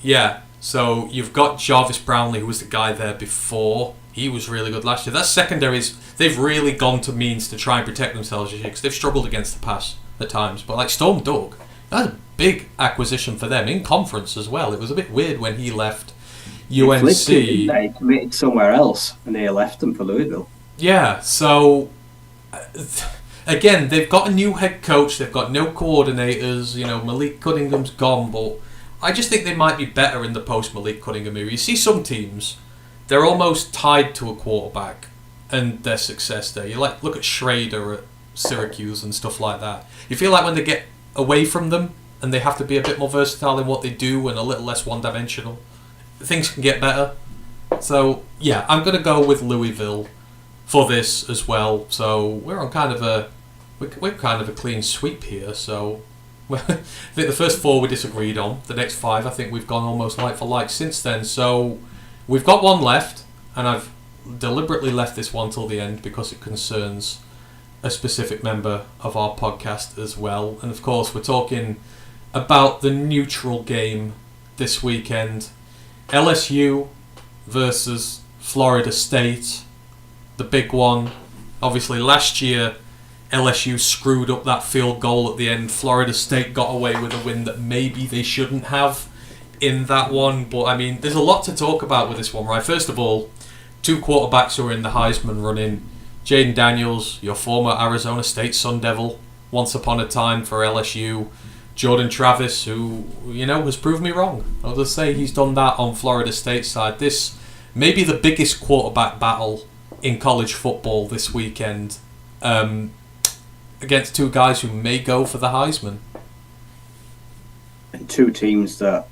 Yeah. So you've got Jarvis Brownlee, who was the guy there before. He was really good last year. That secondaries, they've really gone to means to try and protect themselves this year because they've struggled against the pass at times. But like Storm Duck, that's a big acquisition for them in conference as well. It was a bit weird when he left UNC. They committed somewhere else and they left them for Louisville. Yeah, so again, they've got a new head coach, they've got no coordinators, Malik Cunningham's gone, but I just think they might be better in the post Malik Cunningham era. You see some teams, they're almost tied to a quarterback and their success there. You look at Schrader at Syracuse and stuff like that. You feel like when they get away from them and they have to be a bit more versatile in what they do and a little less one-dimensional, things can get better. So I'm going to go with Louisville for this as well. So we're on kind of a clean sweep here. So I think the first 4 we disagreed on. The next 5 I think we've gone almost like for like since then. So we've got one left, and I've deliberately left this one till the end because it concerns a specific member of our podcast as well. And of course we're talking about the neutral game this weekend. LSU versus Florida State, the big one. Obviously, last year, LSU screwed up that field goal at the end. Florida State got away with a win that maybe they shouldn't have. in that one. But I mean, there's a lot to talk about with this one, right? First of all, two quarterbacks who are in the Heisman running. Jaden Daniels, your former Arizona State Sun Devil, once upon a time for LSU. Jordan Travis, who, has proved me wrong. I'll just say he's done that on Florida State's side. This may be the biggest quarterback battle in college football this weekend, against two guys who may go for the Heisman. And two teams that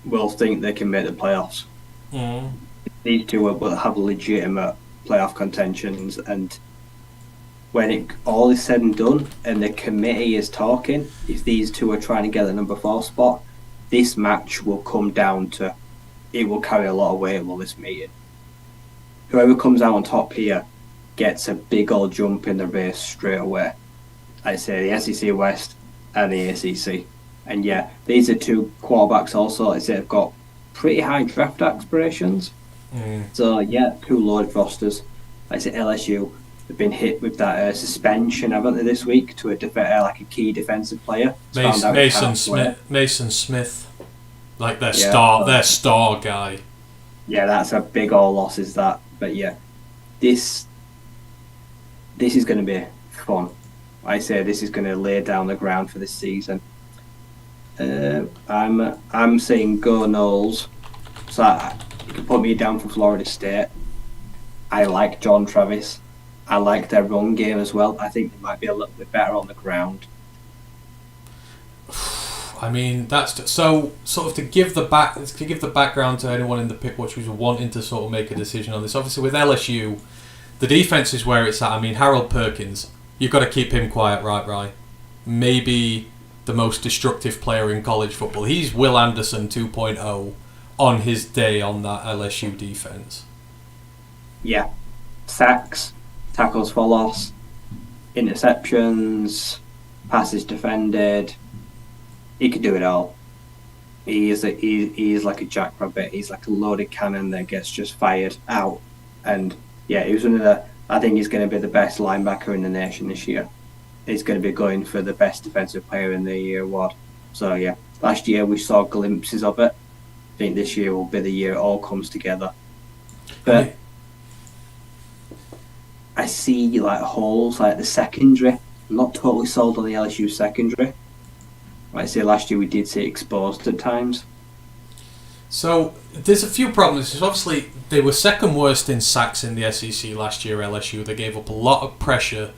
will think they can make the playoffs. These two will have legitimate playoff contentions, and when all is said and done and the committee is talking, if these two are trying to get the number 4 spot, this match will come down to, it will carry a lot of weight on this meeting. Whoever comes out on top here gets a big old jump in the race straight away. I say the SEC West and the ACC. And yeah, these are two quarterbacks also, I say, have got pretty high draft aspirations. So yeah, two loaded rosters. I say LSU, they've been hit with that suspension, haven't they, this week to a key defensive player. Mason Smith, like their star guy. Yeah, that's a big old loss, is that? But yeah, this is going to be fun. I say this is going to lay down the ground for this season. I'm saying go Noles. So you can put me down for Florida State. I like John Travis. I like their run game as well. I think they might be a little bit better on the ground. I mean, that's so sort of to give the background to anyone in the pick watch who's wanting to sort of make a decision on this. Obviously, with LSU, the defense is where it's at. I mean, Harold Perkins, you've got to keep him quiet, right? Maybe the most destructive player in college football. He's Will Anderson 2.0 on his day on that LSU defense. Yeah, sacks, tackles for loss, interceptions, passes defended. He could do it all. He is like a jackrabbit. He's like a loaded cannon that gets just fired out. And yeah, he was one of the. I think he's going to be the best linebacker in the nation this year. He's going to be going for the best defensive player in the year award. So yeah, last year we saw glimpses of it. I think this year will be the year it all comes together. But I see like holes like the secondary. I'm not totally sold on the LSU secondary. Like I say, last year we did see it exposed at times. So there's a few problems. Obviously, they were second worst in sacks in the SEC last year, LSU. They gave up a lot of pressure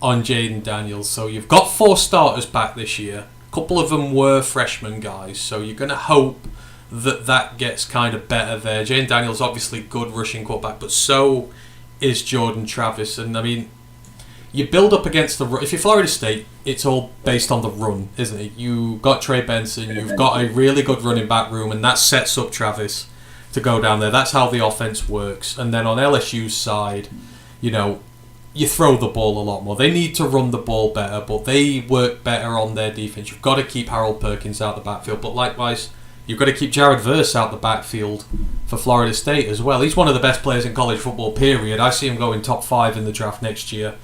on Jaden Daniels. So you've got 4 starters back this year. A couple of them were freshman guys. So you're going to hope that gets kind of better there. Jaden Daniels obviously good rushing quarterback, but so is Jordan Travis. And I mean, you build up against the run. If you're Florida State, it's all based on the run, isn't it? You got Trey Benson, you've got a really good running back room, and that sets up Travis to go down there. That's how the offense works. And then on LSU's side, you throw the ball a lot more. They need to run the ball better, but they work better on their defense. You've got to keep Harold Perkins out the backfield, but likewise, you've got to keep Jared Verse out the backfield for Florida State as well. He's one of the best players in college football, period. I see him going top 5 in the draft next year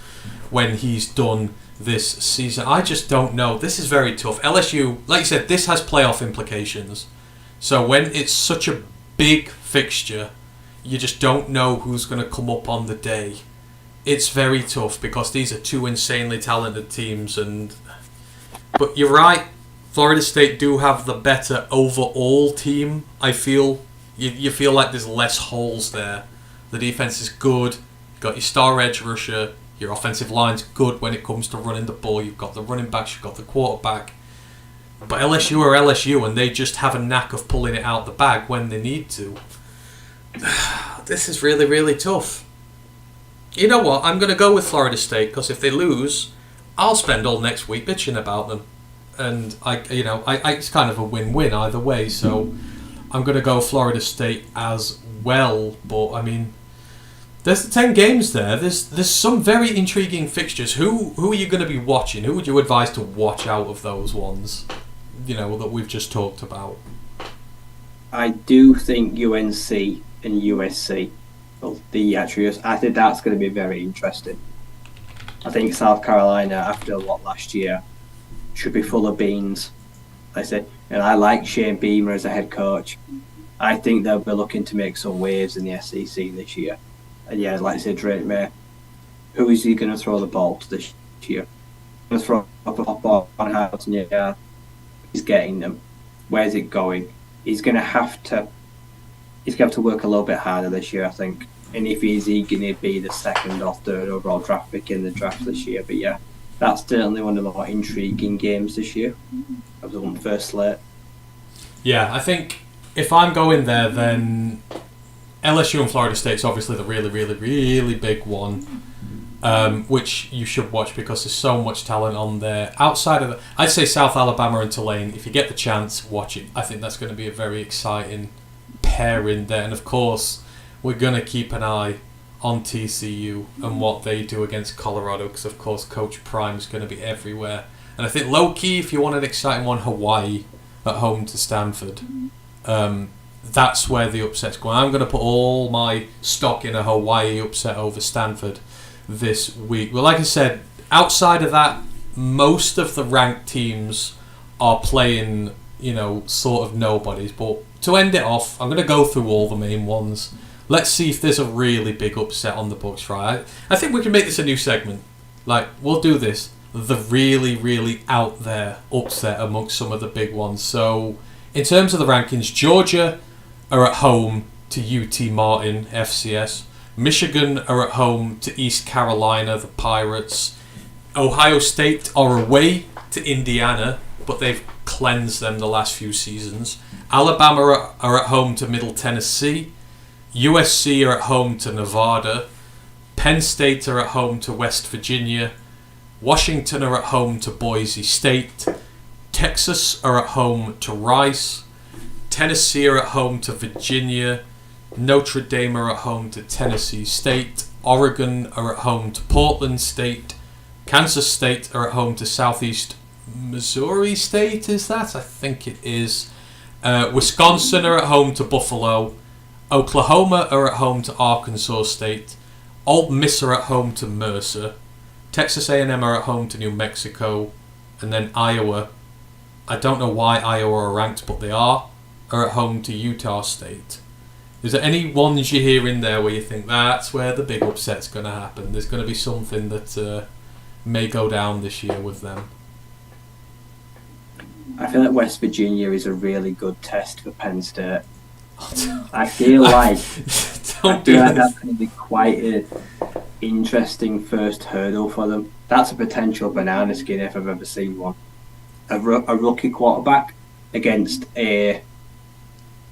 when he's done this season. I just don't know. This is very tough. LSU, like you said, this has playoff implications. So when it's such a big fixture, you just don't know who's going to come up on the day. It's very tough because these are two insanely talented teams. But you're right, Florida State do have the better overall team, I feel. You feel like there's less holes there. The defense is good. You've got your star edge rusher. Your offensive line's good when it comes to running the ball. You've got the running backs, you've got the quarterback. But LSU are LSU, and they just have a knack of pulling it out the bag when they need to. This is really, really tough. You know what? I'm going to go with Florida State, because if they lose, I'll spend all next week bitching about them. And it's kind of a win-win either way, so I'm going to go Florida State as well. But, I mean, there's the 10 games there. There's some very intriguing fixtures. Who are you going to be watching? Who would you advise to watch out of those ones, that we've just talked about? I do think UNC and USC, I think that's going to be very interesting. I think South Carolina, after what last year, should be full of beans. I say, and I like Shane Beamer as a head coach. I think they'll be looking to make some waves in the SEC this year. And yeah, like I said, Drake May, who is he going to throw the ball to this year? Going to throw up a ball on Houghton, yeah, he's getting them. Where's it going? He's going to have to work a little bit harder this year, I think. And if he's going to be the second or third overall draft pick in the draft this year. But yeah, that's certainly one of the more intriguing games this year of the first slate. Yeah, I think if I'm going there, then LSU and Florida State's obviously the really, really, really big one, which you should watch because there's so much talent on there. Outside of I'd say South Alabama and Tulane, if you get the chance, watch it. I think that's going to be a very exciting pairing there. And of course, we're going to keep an eye on TCU and what they do against Colorado because, of course, Coach Prime is going to be everywhere. And I think low-key, if you want an exciting one, Hawaii at home to Stanford. That's where the upset's going. I'm going to put all my stock in a Hawaii upset over Stanford this week. Well, like I said, outside of that, most of the ranked teams are playing, sort of nobodies. But to end it off, I'm going to go through all the main ones. Let's see if there's a really big upset on the books, right? I think we can make this a new segment. We'll do this. The really, really out there upset amongst some of the big ones. So, in terms of the rankings, Georgia are at home to UT Martin, FCS. Michigan are at home to East Carolina, the Pirates. Ohio State are away to Indiana, but they've cleansed them the last few seasons. Alabama are at home to Middle Tennessee. USC are at home to Nevada. Penn State are at home to West Virginia. Washington are at home to Boise State. Texas are at home to Rice. Tennessee are at home to Virginia. Notre Dame are at home to Tennessee State. Oregon are at home to Portland State. Kansas State are at home to Southeast Missouri State, is that? I think it is. Wisconsin are at home to Buffalo. Oklahoma are at home to Arkansas State. Ole Miss are at home to Mercer. Texas A&M are at home to New Mexico. And then Iowa, I don't know why Iowa are ranked, but they are at home to Utah State. Is there any ones you hear in there where you think that's where the big upset's going to happen? There's going to be something that may go down this year with them. I feel like West Virginia is a really good test for Penn State. I feel like that's going to be quite an interesting first hurdle for them. That's a potential banana skin if I've ever seen one. A rookie quarterback against a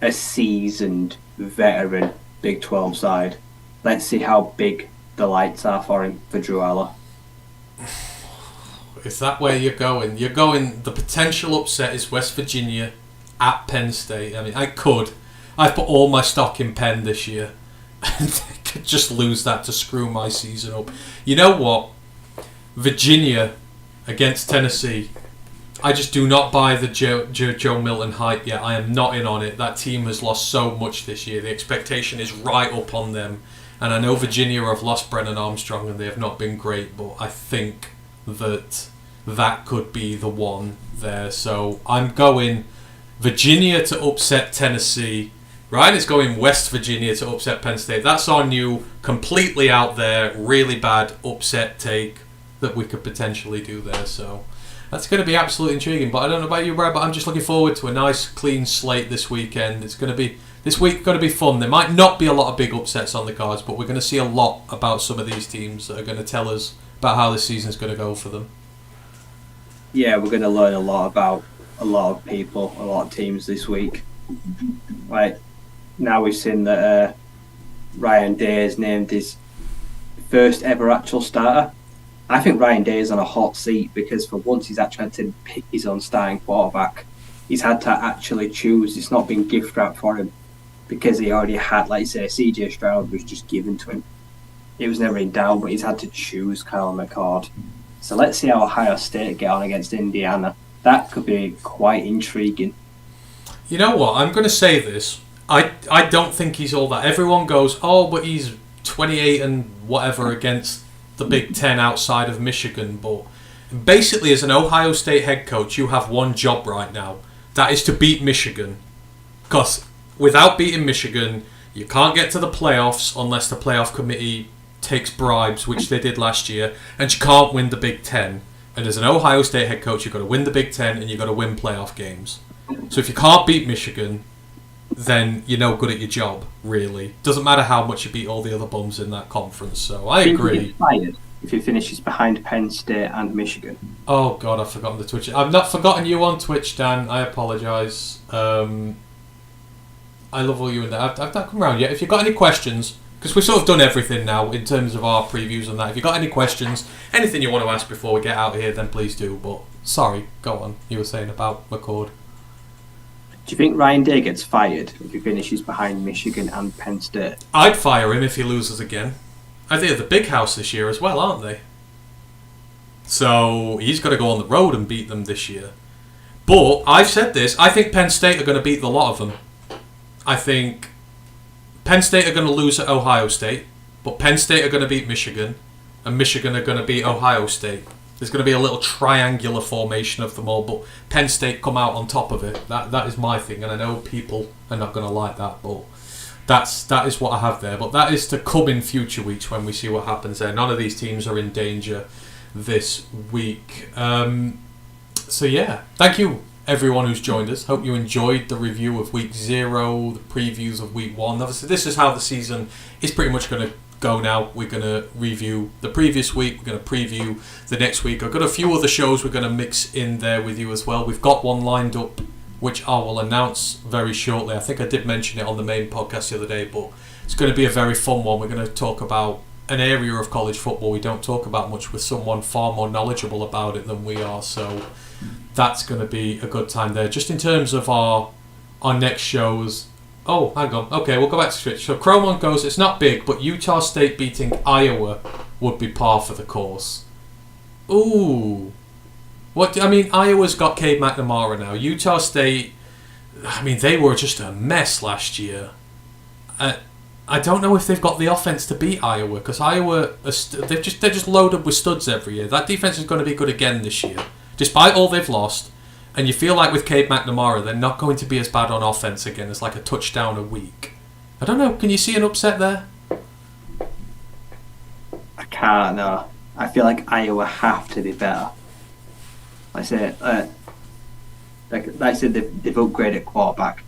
seasoned veteran Big 12 side. Let's see how big the lights are for him, for Drew Aller. Is that where you're going? You're going, the potential upset is West Virginia at Penn State. I mean, I've put all my stock in Penn this year. And I could just lose that to screw my season up. You know what? Virginia against Tennessee. I just do not buy the Joe Milton hype yet. I am not in on it. That team has lost so much this year. The expectation is right up on them. And I know Virginia have lost Brennan Armstrong and they have not been great, but I think that could be the one there. So I'm going Virginia to upset Tennessee. Ryan is going West Virginia to upset Penn State. That's our new, completely out there, really bad upset take that we could potentially do there. So that's going to be absolutely intriguing. But I don't know about you, Brad, but I'm just looking forward to a nice, clean slate this weekend. It's going to be, this week going to be fun. There might not be a lot of big upsets on the cards, but we're going to see a lot about some of these teams that are going to tell us about how this season's going to go for them. Yeah, we're going to learn a lot about a lot of people, a lot of teams this week. Right. Now we've seen that Ryan Day has named his first ever actual starter. I think Ryan Day is on a hot seat because for once he's actually had to pick his own starting quarterback. He's had to actually choose. It's not been gift wrapped for him because he already had, like say, CJ Stroud was just given to him. It was never in doubt, but he's had to choose Kyle McCord. So let's see how Ohio State get on against Indiana. That could be quite intriguing. You know what? I'm going to say this. I don't think he's all that. Everyone goes, oh, but he's 28 and whatever against the Big Ten outside of Michigan. But Basically, as an Ohio State head coach, you have one job right now. That is to beat Michigan. Because without beating Michigan, you can't get to the playoffs unless the playoff committee takes bribes, which they did last year, and you can't win the Big Ten. And as an Ohio State head coach, you've got to win the Big Ten and you've got to win playoff games. So if you can't beat Michigan, then you're no good at your job, really. Doesn't matter how much you beat all the other bums in that conference. So I agree. Fired if he finishes behind Penn State and Michigan. Oh God, I've forgotten the Twitch. I've not forgotten you on Twitch, Dan. I apologise. I love all you in there. I've not come around yet. If you've got any questions, because we've sort of done everything now in terms of our previews and that. If you've got any questions, anything you want to ask before we get out of here, then please do. But sorry, go on. You were saying about McCord. Do you think Ryan Day gets fired if he finishes behind Michigan and Penn State? I'd fire him if he loses again. I think they're the big house this year as well, aren't they? So he's got to go on the road and beat them this year. But I've said this, I think Penn State are going to beat the lot of them. I think Penn State are going to lose at Ohio State, but Penn State are going to beat Michigan, and Michigan are going to beat Ohio State. There's going to be a little triangular formation of them all, but Penn State come out on top of it. That is my thing, and I know people are not going to like that, but that is what I have there. But that is to come in future weeks when we see what happens there. None of these teams are in danger this week. So yeah, thank you everyone who's joined us. Hope you enjoyed the review of week 0, the previews of week 1. Obviously, this is how the season is pretty much going to go now. We're going to review the previous week. We're going to preview the next week. I've got a few other shows we're going to mix in there with you as well. We've got one lined up, which I will announce very shortly. I think I did mention it on the main podcast the other day, but it's going to be a very fun one. We're going to talk about an area of college football we don't talk about much with someone far more knowledgeable about it than we are. So that's going to be a good time there. Just in terms of our next shows. Oh, hang on. Okay, we'll go back to Switch. So Cromon goes, it's not big, but Utah State beating Iowa would be par for the course. Ooh. Iowa's got Cade McNamara now. Utah State, they were just a mess last year. I don't know if they've got the offense to beat Iowa, because Iowa, they're just loaded with studs every year. That defense is going to be good again this year, despite all they've lost. And you feel like with Cade McNamara, they're not going to be as bad on offense again as like a touchdown a week. I don't know. Can you see an upset there? I can't, no. I feel like Iowa have to be better. Like I said, they've upgraded quarterback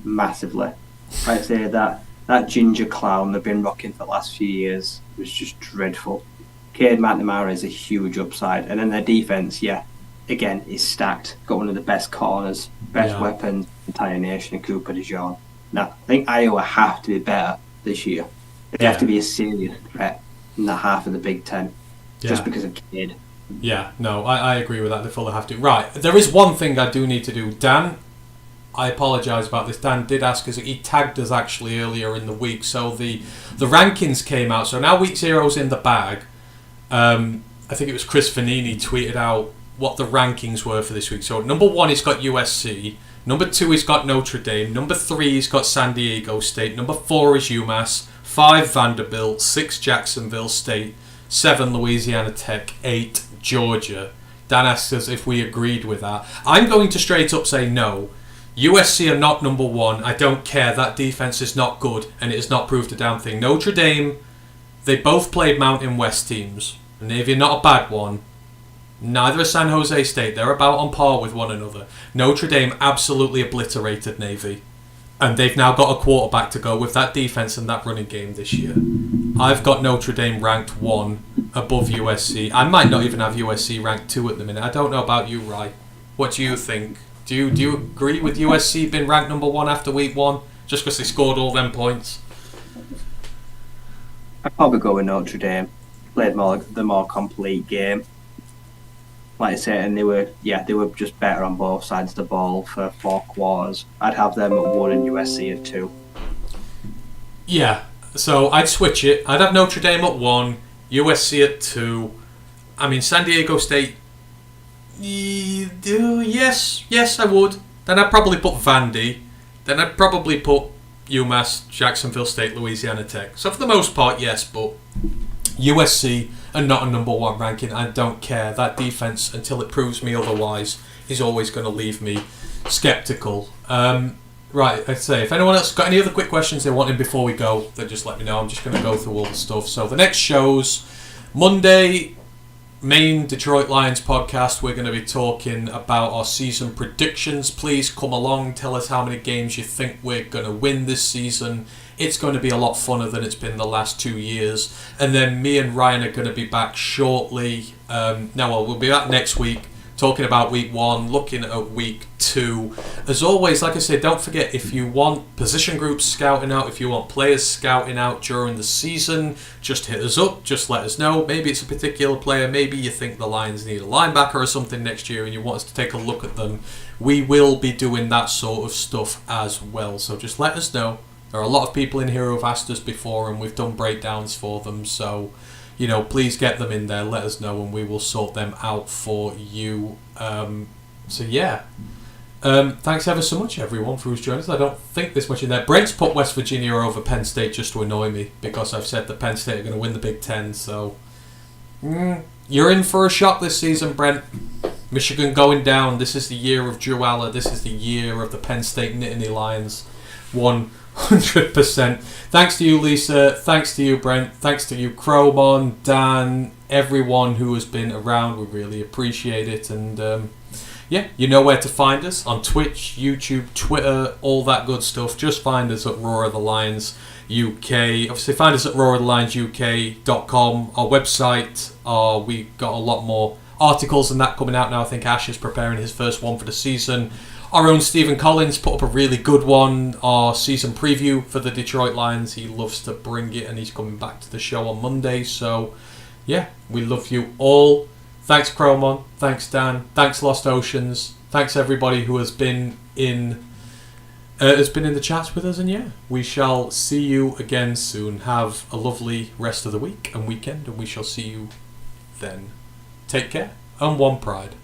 massively. Like I say, that ginger clown they've been rocking for the last few years was just dreadful. Cade McNamara is a huge upside. And then their defense, again, is stacked. Got one of the best corners, best weapons in the entire nation, Cooper DeJean. Now, I think Iowa have to be better this year. They have to be a serious threat in the half of the Big Ten, just because of Cade. Yeah, no, I agree with that. They fully have to. Right, there is one thing I do need to do. Dan, I apologise about this. Dan did ask us. He tagged us actually earlier in the week. So the rankings came out. So now week 0's in the bag. I think it was Chris Vanini tweeted out what the rankings were for this week. So number 1, he's got USC. Number 2, he's got Notre Dame. Number 3, he's got San Diego State. Number 4 is UMass. 5, Vanderbilt. 6, Jacksonville State. 7, Louisiana Tech. 8, Georgia. Dan asks us if we agreed with that. I'm going to straight up say no. USC are not number 1. I don't care. That defense is not good, and it has not proved a damn thing. Notre Dame, they both played Mountain West teams. Navy, not a bad one. Neither is San Jose State. They're about on par with one another. Notre Dame absolutely obliterated Navy. And they've now got a quarterback to go with that defense and that running game this year. I've got Notre Dame ranked 1 above USC. I might not even have USC ranked 2 at the minute. I don't know about you, Rye. What do you think? Do you agree with USC being ranked number 1 after week 1? Just because they scored all them points? I'd probably go with Notre Dame. Played the more complete game. Like I said, and they were just better on both sides of the ball for 4 quarters. I'd have them at 1 and USC at 2. Yeah, so I'd switch it. I'd have Notre Dame at 1, USC at 2. San Diego State. Yes, I would. Then I'd probably put Vandy. Then I'd probably put UMass, Jacksonville State, Louisiana Tech. So for the most part, yes, but USC and not a number 1 ranking. I don't care. That defense, until it proves me otherwise, is always going to leave me sceptical. Right, I'd say, if anyone else got any other quick questions they wanted before we go, then just let me know. I'm just going to go through all the stuff. So the next show's Monday, main Detroit Lions podcast. We're going to be talking about our season predictions. Please come along, tell us how many games you think we're going to win this season. It's going to be a lot funner than it's been the last 2 years. And then me and Ryan are going to be back shortly. We'll be back next week, talking about week 1, looking at week 2. As always, like I said, don't forget, if you want position groups scouting out, if you want players scouting out during the season, just hit us up, just let us know. Maybe it's a particular player, maybe you think the Lions need a linebacker or something next year and you want us to take a look at them. We will be doing that sort of stuff as well, so just let us know. There are a lot of people in here who have asked us before and we've done breakdowns for them, so please get them in there, let us know, and we will sort them out for you. Thanks ever so much, everyone, for who's joined us. I don't think there's much in there. Brent's put West Virginia over Penn State just to annoy me, because I've said that Penn State are going to win the Big Ten, so... you're in for a shock this season, Brent. Michigan going down. This is the year of Drew Aller. This is the year of the Penn State Nittany Lions. 100%. Thanks to you, Lisa. Thanks to you, Brent. Thanks to you, Cromon, Dan, everyone who has been around. We really appreciate it. And you know where to find us on Twitch, YouTube, Twitter, all that good stuff. Just find us at Roar of the Lions UK. Obviously, find us at roarofthelionsuk.com. Our website. We got a lot more articles and that coming out now. I think Ash is preparing his first one for the season. Our own Stephen Collins put up a really good one, our season preview for the Detroit Lions. He loves to bring it, and he's coming back to the show on Monday. So, we love you all. Thanks, Cromon. Thanks, Dan. Thanks, Lost Oceans. Thanks, everybody who has been in the chats with us. And we shall see you again soon. Have a lovely rest of the week and weekend, and we shall see you then. Take care, and one pride.